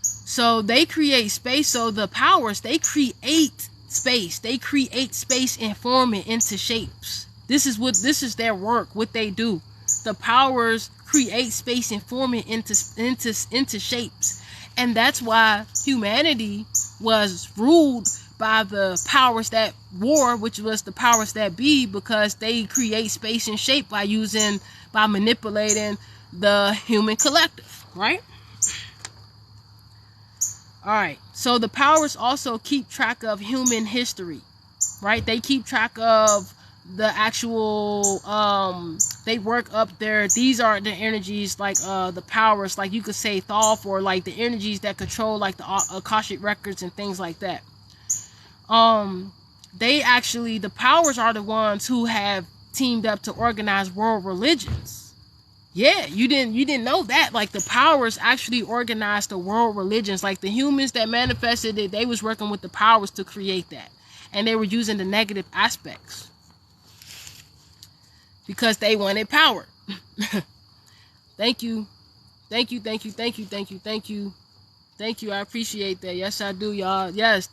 So they create space. So the powers, they create space. They create space and form it into shapes. This is their work, what they do. The powers create space and form it into shapes. And that's why humanity was ruled by the powers that war, which was the powers that be, because they create space and shape by manipulating the human collective, right? All right, so the powers also keep track of human history, right? They keep track of the actual they work up there. These are the energies, like the powers, like you could say Thoth, or like the energies that control like the Akashic records and things like that. The powers are the ones who have teamed up to organize world religions. Yeah, you didn't know that. Like the powers actually organized the world religions. Like the humans that manifested it, they was working with the powers to create that, and they were using the negative aspects because they wanted power. Thank you. Thank you. I appreciate that. Yes, I do, y'all. Yes.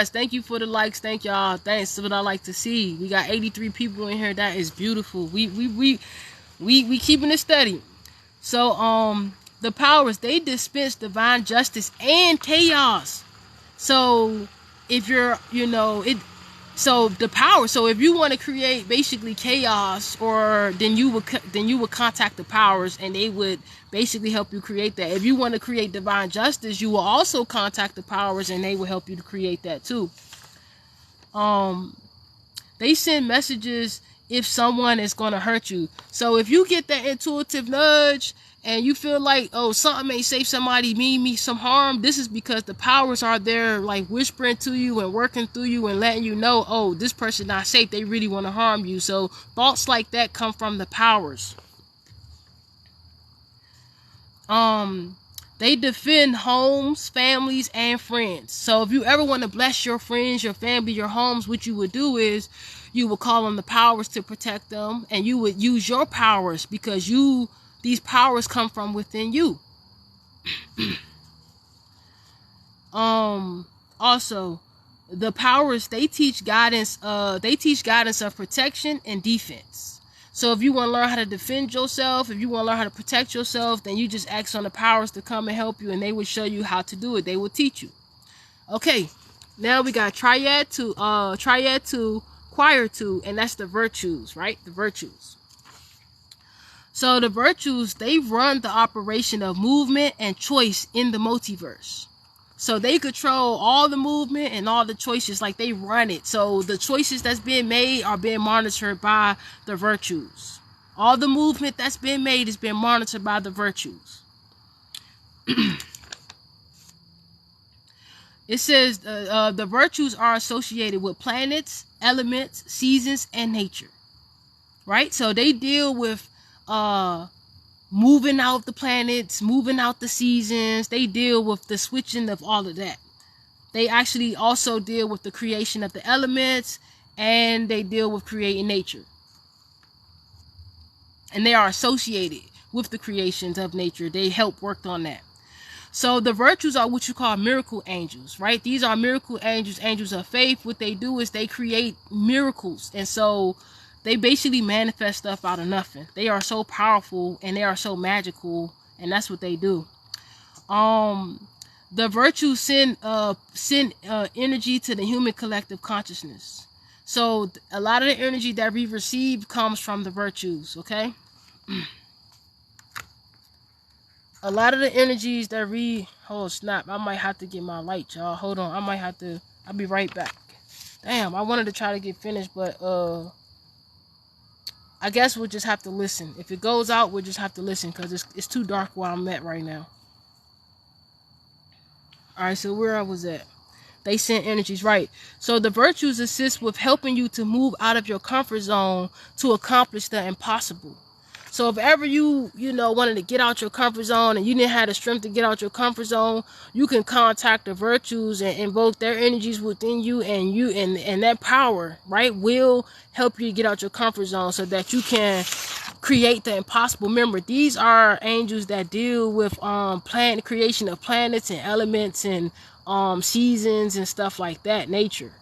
Thank you for the likes. Thank y'all. Thanks. That's what I like to see. We got 83 people in here. That is beautiful. We keeping it steady. So the powers, they dispense divine justice and chaos. So if you're, so the power, so if you want to create basically chaos, or then you would contact the powers, and they would basically help you create that. If you want to create divine justice, you will also contact the powers, and they will help you to create that too. They send messages if someone is going to hurt you. So if you get that intuitive nudge and you feel like, oh, something may say somebody mean me some harm, this is because the powers are there, like whispering to you and working through you and letting you know, oh, this person not safe, they really want to harm you. So thoughts like that come from the powers. They defend homes, families, and friends. So if you ever want to bless your friends, your family, your homes, what you would do is you would call on the powers to protect them, and you would use your powers, because these powers come from within you. Also, the powers, they teach guidance of protection and defense. So if you want to learn how to defend yourself, if you want to learn how to protect yourself, then you just ask on the powers to come and help you, and they will show you how to do it. They will teach you. Okay, now we got triad 2, choir 2, and that's the virtues, right? The virtues. So the virtues, they run the operation of movement and choice in the multiverse. So they control all the movement and all the choices, like they run it. So the choices that's being made are being monitored by the virtues. All the movement that's being made is being monitored by the virtues. It says the virtues are associated with planets, elements, seasons, and nature. Right? So they deal with moving out the planets, moving out the seasons. They deal with the switching of all of that. They actually also deal with the creation of the elements, and they deal with creating nature. And they are associated with the creations of nature. They help work on that. So the virtues are what you call miracle angels, right? These are miracle angels, angels of faith. What they do is they create miracles. And so they basically manifest stuff out of nothing. They are so powerful and they are so magical, and that's what they do. The virtues send energy to the human collective consciousness. So a lot of the energy that we receive comes from the virtues, okay? A lot of the energies that oh snap, I might have to get my light, y'all. Hold on, I'll be right back. Damn, I wanted to try to get finished, but I guess we'll just have to listen. If it goes out, we'll just have to listen, because it's too dark where I'm at right now. Alright, so where I was at. They send energies, right? So the virtues assist with helping you to move out of your comfort zone to accomplish the impossible. So if ever you wanted to get out your comfort zone and you didn't have the strength to get out your comfort zone, you can contact the virtues and invoke their energies within you, and that power, right, will help you get out your comfort zone so that you can create the impossible. Remember, these are angels that deal with creation of planets and elements and seasons and stuff like that, nature.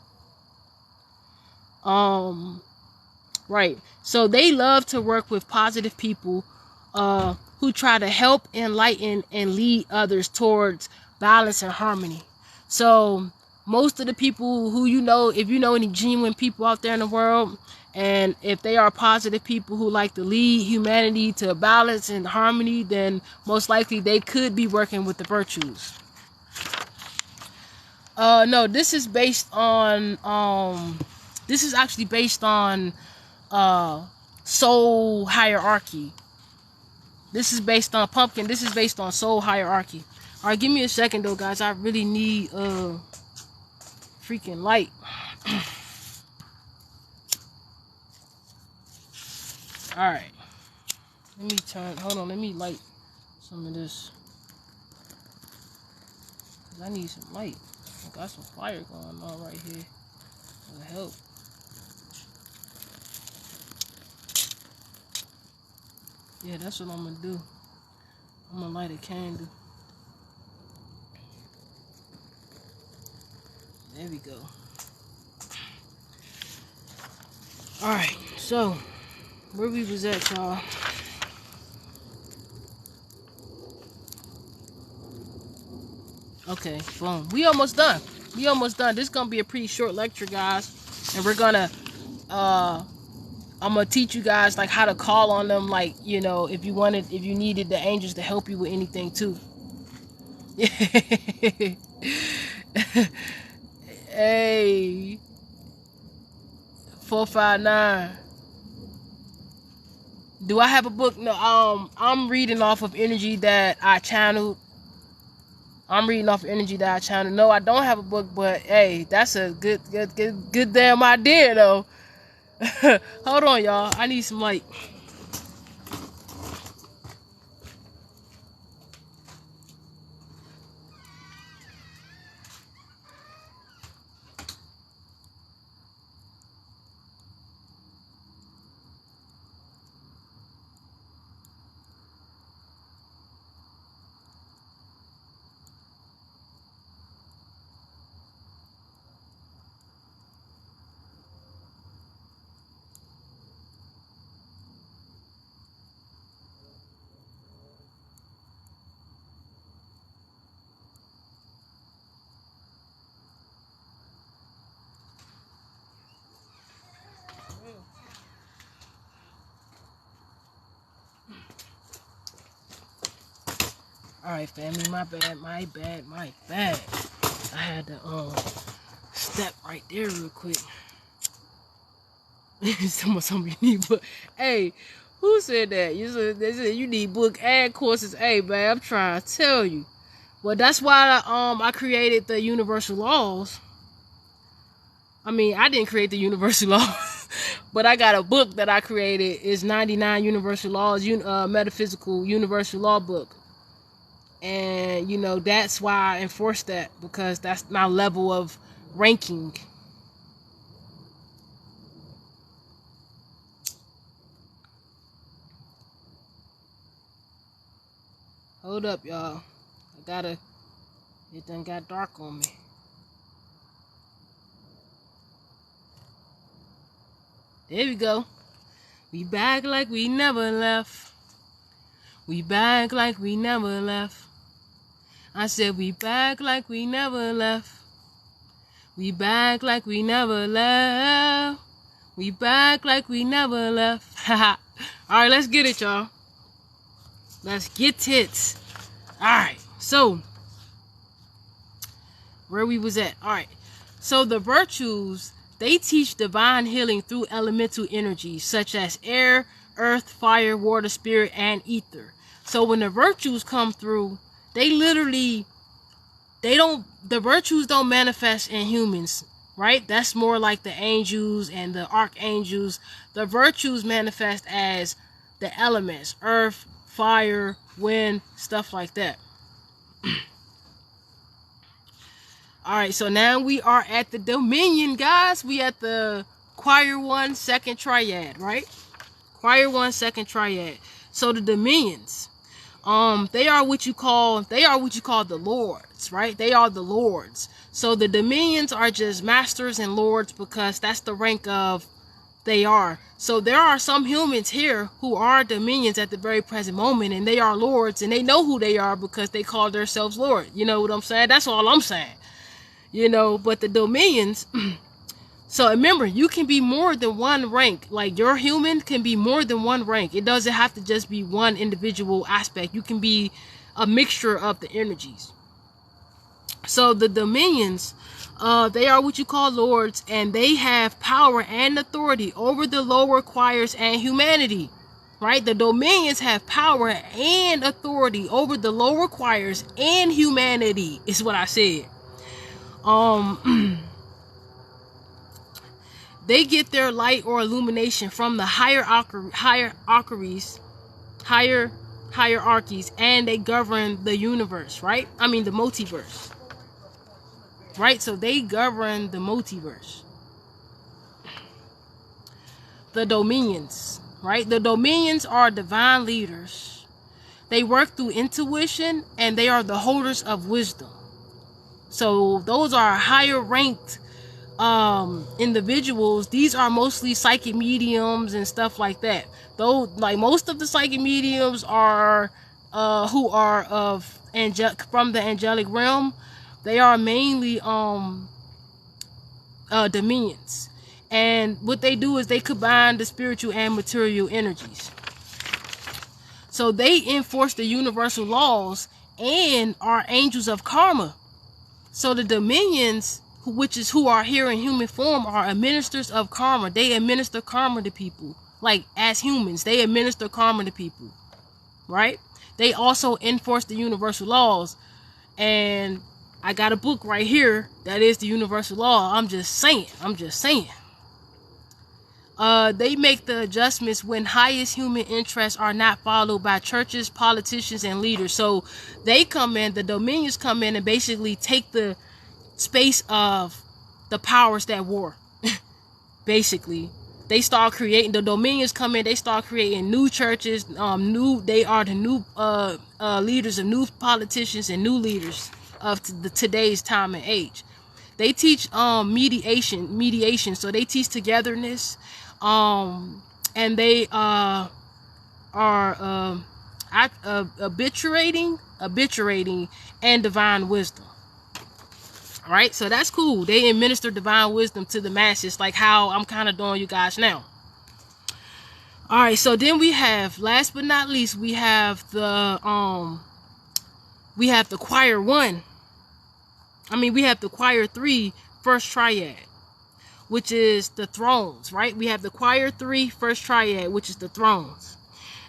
Right. So they love to work with positive people who try to help, enlighten, and lead others towards balance and harmony. So most of the people who if you know any genuine people out there in the world, and if they are positive people who like to lead humanity to balance and harmony, then most likely they could be working with the virtues. No, this is based on this is actually based on soul hierarchy. This is based on pumpkin. This is based on soul hierarchy. All right, give me a second though, guys. I really need freaking light. All right, let me light some of this, cause I need some light. I got some fire going on right here. It'll help. Yeah, that's what I'm gonna do. I'm gonna light a candle. There we go. Alright, so where we was at, y'all? Okay, boom. We almost done. This is gonna be a pretty short lecture, guys. And we're gonna I'm gonna teach you guys like how to call on them, like, if you needed the angels to help you with anything too. Hey, 459. Do I have a book? No. I'm reading off of energy that I channeled. No, I don't have a book, but hey, that's a good damn idea though. Hold on, y'all. I need some light. Alright, family, my bad. I had to step right there real quick. Somebody need book. Hey, who said that? They said you need book and courses. Hey man, I'm trying to tell you. Well, that's why I created the universal laws. I mean, I didn't create the universal laws, but I got a book that I created. It's 99 universal laws, Metaphysical Universal Law Book. And, you know, that's why I enforce that, because that's my level of ranking. Hold up, y'all. It done got dark on me. There we go. We back like we never left. We back like we never left. I said we back like we never left. We back like we never left. We back like we never left. Haha. Alright, let's get it, y'all. Let's get it. Alright, so where we was at. Alright. So the virtues, they teach divine healing through elemental energies such as air, earth, fire, water, spirit, and ether. So when the virtues come through, the virtues don't manifest in humans, right? That's more like the angels and the archangels. The virtues manifest as the elements, earth, fire, wind, stuff like that. Alright, so now we are at the dominion, guys. We at the choir 1, second triad, right? Choir 1, second triad. So the dominions, they are what you call the lords, right? They are the lords. So the dominions are just masters and lords because that's the rank of they are. So there are some humans here who are dominions at the very present moment, and they are lords, and they know who they are because they call themselves lord. You know what I'm saying? That's all I'm saying. You know, but the dominions, so remember, you can be more than one rank. Like, your human can be more than one rank. It doesn't have to just be one individual aspect. You can be a mixture of the energies. So the dominions, they are what you call lords, and they have power and authority over the lower choirs and humanity, right? The dominions have power and authority over the lower choirs and humanity, is what I said. They get their light or illumination from the hierarchies, and they govern the universe, right? I mean the multiverse, right? So they govern the multiverse. The dominions, right? The dominions are divine leaders. They work through intuition, and they are the holders of wisdom. So those are higher ranked individuals. These are mostly psychic mediums and stuff like that. Though, like, most of the psychic mediums are who are from the angelic realm, they are mainly dominions. And what they do is they combine the spiritual and material energies. So they enforce the universal laws and are angels of karma. So the dominions, who are here in human form, are administrators of karma. They administer karma to people. Like, as humans, they administer karma to people, right? They also enforce the universal laws. And I got a book right here that is the universal law. I'm just saying. They make the adjustments when highest human interests are not followed by churches, politicians, and leaders. So they come in, the dominions come in and basically take the space of the powers that war. Basically, they start creating, the dominions come in, they start creating new churches, they are the new leaders of new politicians and new leaders of today's time and age. They teach mediation, so they teach togetherness, and they are arbitrating and divine wisdom. All right, so that's cool. They administer divine wisdom to the masses, like how I'm kind of doing you guys now. All right, so then we have, last but not least, we have the choir 1. We have the choir 3, first triad, which is the thrones, right? We have the choir 3, first triad, which is the thrones.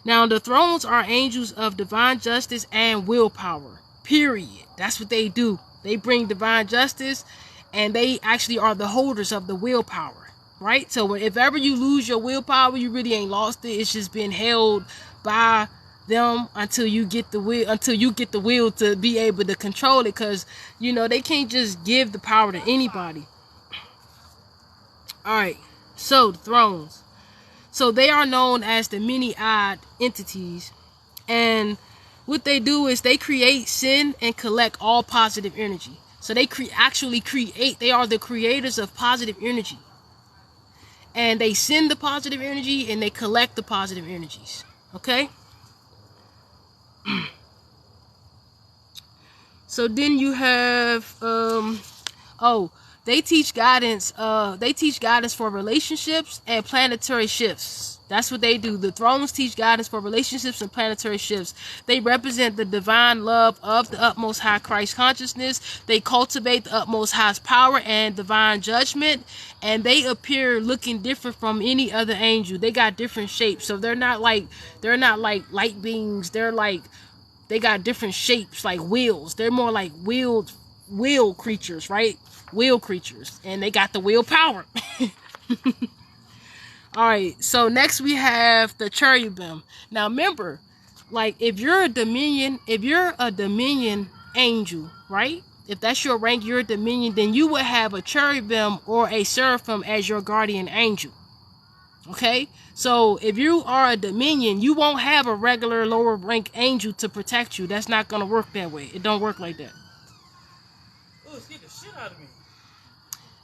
Now, the thrones are angels of divine justice and willpower, period. That's what they do. They bring divine justice, and they actually are the holders of the willpower, right? So if ever you lose your willpower, you really ain't lost it. It's just been held by them until you get the will to be able to control it, because they can't just give the power to anybody. All right, so the thrones, so they are known as the many-eyed entities, and what they do is they create, send, and collect all positive energy. So they actually create. They are the creators of positive energy, and they send the positive energy and they collect the positive energies. Okay. So then you have they teach guidance. They teach guidance for relationships and planetary shifts. That's what they do. The thrones teach guidance for relationships and planetary shifts. They represent the divine love of the utmost high Christ consciousness. They cultivate the utmost high's power and divine judgment, and they appear looking different from any other angel. They got different shapes, so they're not like light beings. They got different shapes, like wheels. They're more like wheel creatures, right? Wheel creatures, and they got the willpower. All right, so next we have the cherubim. Now remember, like, if you're a dominion angel, right? If that's your rank, you're a dominion, then you would have a cherubim or a seraphim as your guardian angel. Okay, so if you are a dominion, you won't have a regular lower rank angel to protect you. That's not gonna work that way. It don't work like that. Oh, it scared the shit out of me.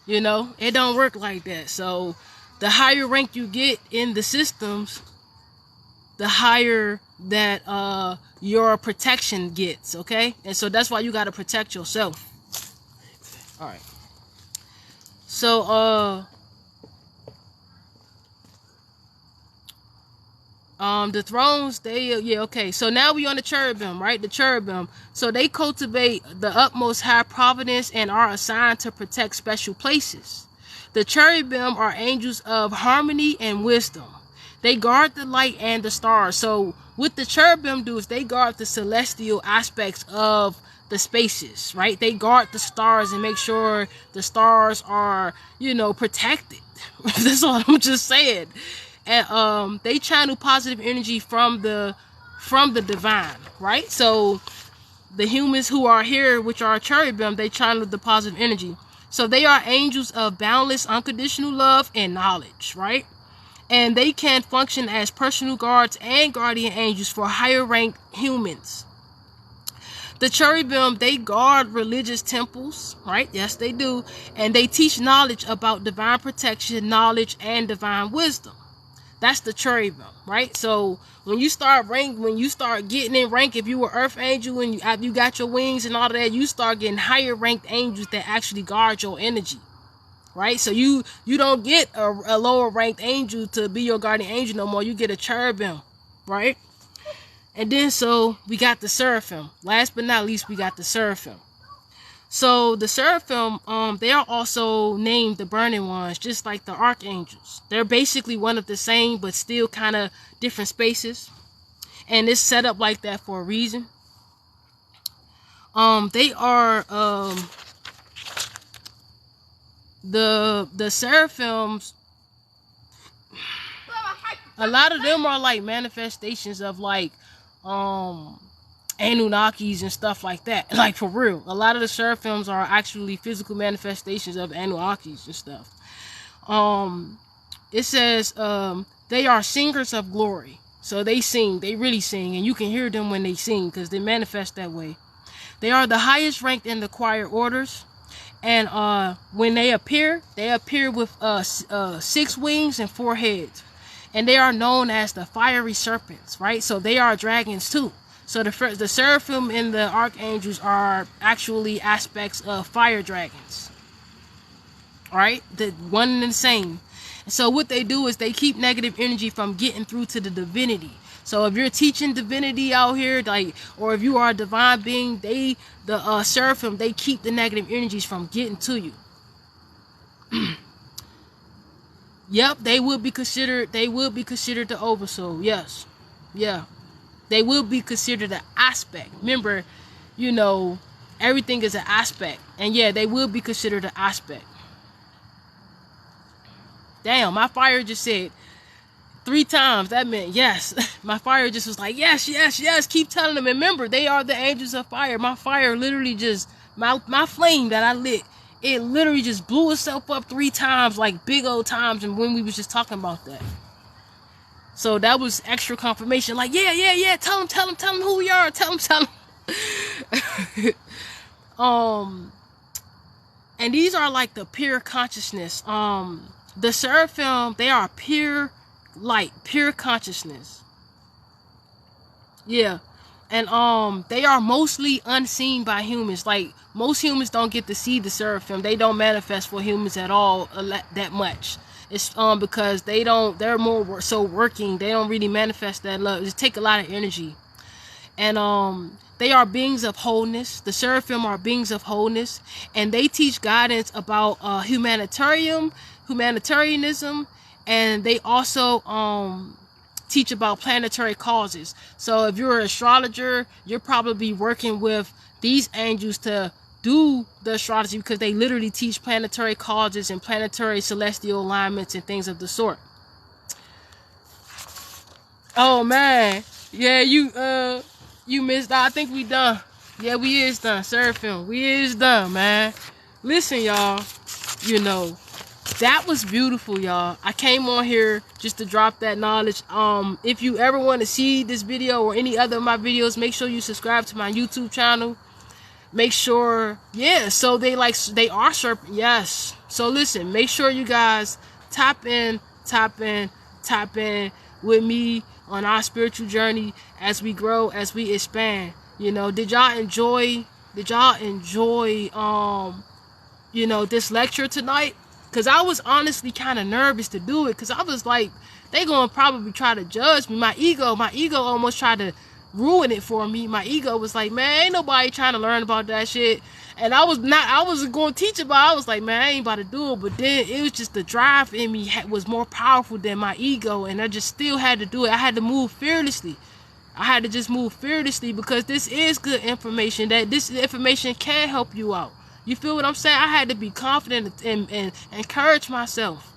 It don't work like that. So the higher rank you get in the systems, the higher that your protection gets. Okay, and so that's why you got to protect yourself. All right, so the thrones, okay, so now we on the cherubim, right? The cherubim, so they cultivate the utmost high providence and are assigned to protect special places. The cherubim are angels of harmony and wisdom. They guard the light and the stars. So what the cherubim do is they guard the celestial aspects of the spaces, right? They guard the stars and make sure the stars are, protected. That's all I'm just saying. And they channel positive energy from the divine, right? So the humans who are here, which are cherubim, they channel the positive energy. So they are angels of boundless unconditional love and knowledge, right? And they can function as personal guards and guardian angels for higher ranked humans. The cherubim, they guard religious temples, right? Yes, they do. And they teach knowledge about divine protection, knowledge, and divine wisdom. That's the cherubim, right? So when you start getting in rank, if you were earth angel and you got your wings and all of that, you start getting higher ranked angels that actually guard your energy, right? So you don't get a lower ranked angel to be your guardian angel no more. You get a cherubim, right? And then so we got the seraphim. Last but not least, we got the seraphim. So the seraphim, they are also named the burning ones, just like the archangels. They're basically one of the same, but still kind of different spaces. And it's set up like that for a reason. They are the seraphims. A lot of them are like manifestations of like Anunnakis and stuff like that. Like for real. A lot of the seraphims are actually physical manifestations of Anunnakis and stuff. It says they are singers of glory. So they sing, they really sing, and you can hear them when they sing because they manifest that way. They are the highest ranked in the choir orders. And when they appear with 6 wings and 4 heads. And they are known as the fiery serpents, right? So they are dragons too. So the seraphim and the archangels are actually aspects of fire dragons, right? The one and the same. And so what they do is they keep negative energy from getting through to the divinity. So if you're teaching divinity out here, like, or if you are a divine being, the seraphim, they keep the negative energies from getting to you. Yep, they would be considered the oversoul. Yes. Yeah. They will be considered an aspect. Remember, you know, everything is an aspect. And yeah, they will be considered an aspect. Damn, my fire just said 3 times. That meant yes. My fire just was like, yes, yes, yes. Keep telling them. And remember, they are the angels of fire. My fire literally just, my flame that I lit, it literally just blew itself up 3 times, like big old times, and when we was just talking about that. So that was extra confirmation. Like, yeah. Tell them who we are. Tell them. And these are like the pure consciousness. The seraphim, they are pure light, pure consciousness. Yeah. And they are mostly unseen by humans. Like, most humans don't get to see the seraphim. They don't manifest for humans at all that much. It's because they're more so working. They don't really manifest that love. It take a lot of energy. And they are beings of wholeness. The seraphim are beings of wholeness, and they teach guidance about humanitarianism, and they also teach about planetary causes. So if you're an astrologer, you're probably working with these angels to do the astrology, because they literally teach planetary causes and planetary celestial alignments and things of the sort. Oh man, yeah, you missed out. I think we done. Yeah, we is done. Seraphim, we is done, man. Listen, y'all, you know, that was beautiful, y'all. I came on here just to drop that knowledge. If you ever want to see this video or any other of my videos, make sure you subscribe to my YouTube channel. Make sure, yeah, so they are serpent, yes. So listen, make sure you guys tap in with me on our spiritual journey as we grow, as we expand. You know, did y'all enjoy you know, this lecture tonight? Because I was honestly kind of nervous to do it, because I was like, they gonna probably try to judge me. My ego almost tried to ruin it for me. My ego was like, man, ain't nobody trying to learn about that shit. And I wasn't going to teach about it. I was like, man, I ain't about to do it. But then it was just the drive in me was more powerful than my ego, and I just still had to do it. I had to move fearlessly. I had to just move fearlessly, because this is good information. That this information can help you out. You feel what I'm saying? I had to be confident and encourage myself.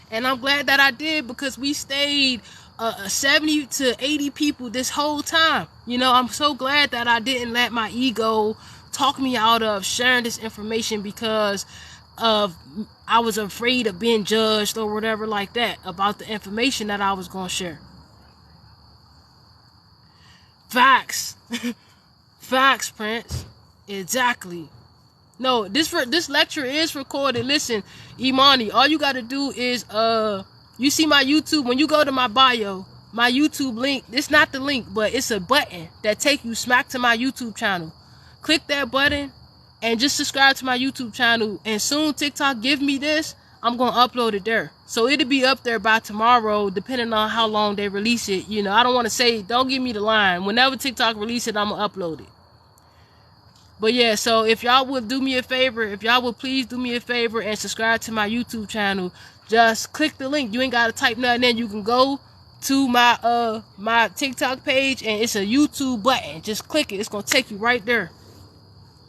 And I'm glad that I did, because we stayed 70 to 80 people this whole time. You know, I'm so glad that I didn't let my ego talk me out of sharing this information, because of I was afraid of being judged or whatever like that about the information that I was going to share. Facts. Facts, Prince. Exactly. No, this lecture is recorded. Listen, Imani, all you gotta do is you see my YouTube. When you go to my bio, my YouTube link, it's not the link, but it's a button that take you smack to my YouTube channel. Click that button and just subscribe to my YouTube channel. And soon TikTok give me this, I'm going to upload it there. So it'll be up there by tomorrow, depending on how long they release it. You know, I don't want to say, don't give me the line. Whenever TikTok release it, I'm going to upload it. But yeah, so if y'all would do me a favor, if y'all would please do me a favor and subscribe to my YouTube channel, just click the link. You ain't got to type nothing in. You can go to my TikTok page and it's a YouTube button. Just click it. It's going to take you right there.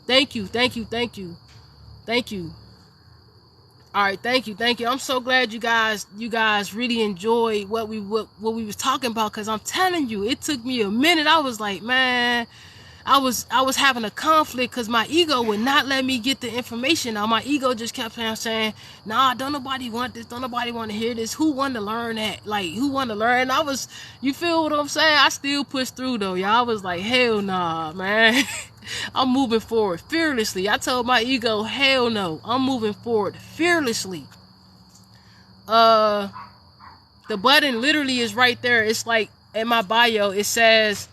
Thank you, thank you, thank you, thank you. All right, thank you, thank you. I'm so glad you guys really enjoyed what we was talking about, because I'm telling you, it took me a minute. I was like, man, I was having a conflict because my ego would not let me get the information. Now my ego just kept saying, nah, don't nobody want this, don't nobody want to hear this. Who want to learn that? Like, who want to learn? You feel what I'm saying? I still pushed through though, y'all. I was like, hell nah, man. I'm moving forward fearlessly. I told my ego, hell no, I'm moving forward fearlessly. The button literally is right there. It's like in my bio, it says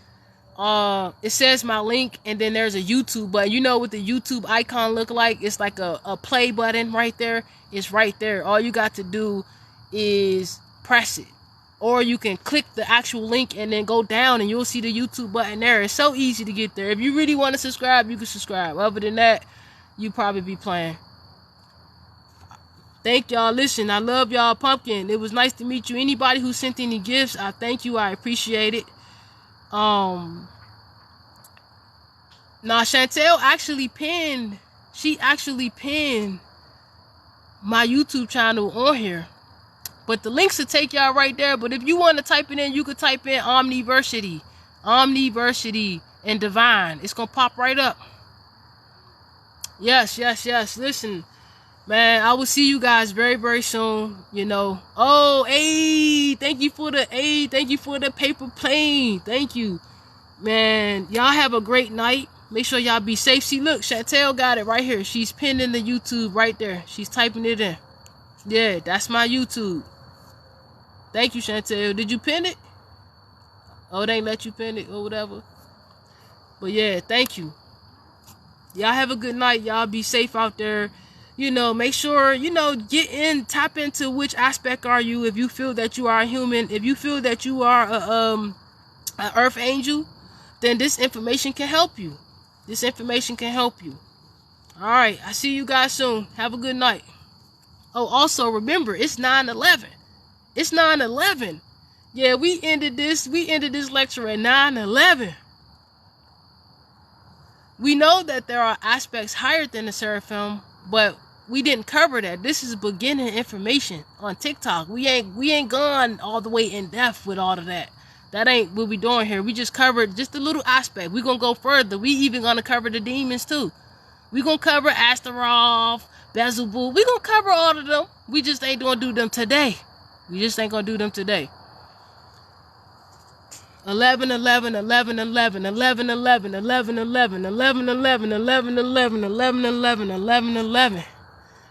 my link, and then there's a YouTube button. You know what the YouTube icon look like? It's like a play button right there. It's right there. All you got to do is press it. Or you can click the actual link and then go down and you'll see the YouTube button there. It's so easy to get there. If you really want to subscribe, you can subscribe. Other than that, you probably be playing. Thank y'all. Listen, I love y'all, Pumpkin. It was nice to meet you. Anybody who sent any gifts, I thank you. I appreciate it. Now Chantel actually pinned my YouTube channel on here. But the links will take y'all right there. But if you want to type it in, you could type in OmniversiTEA, and Divine. It's going to pop right up. Yes. Listen, man, I will see you guys very, very soon. You know. Oh, hey, thank you for the paper plane. Thank you. Man, y'all have a great night. Make sure y'all be safe. See, look, Chantel got it right here. She's pinned in the YouTube right there. She's typing it in. Yeah, that's my YouTube. Thank you, Chantel. Did you pin it? Oh, they ain't let you pin it or whatever. But yeah, thank you. Y'all have a good night. Y'all be safe out there. You know, make sure, tap into which aspect are you. If you feel that you are a human, if you feel that you are a earth angel, then this information can help you. This information can help you. All right, I see you guys soon. Have a good night. Oh, also remember, it's 9/11. It's 9/11. Yeah, we ended this lecture at 9/11. We know that there are aspects higher than the seraphim, but we didn't cover that. This is beginning information on TikTok. We ain't gone all the way in depth with all of that. That ain't what we doing here. We just covered just a little aspect. We're gonna go further. We even gonna cover the demons too. We're gonna cover Astral, Beelzebub. We're gonna cover all of them. We just ain't gonna do them today. We just ain't gonna do them today. 11 11 11 11 11 11 11 11 11 11 11 11 11 11 11 11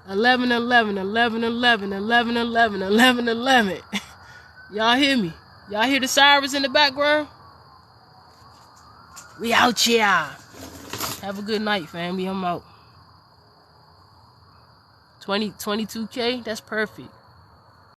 11 11 11 11 11 11 11 11. Y'all hear me? Y'all hear the sirens in the background? We out here. Have a good night, family. I'm out. 22K, that's perfect.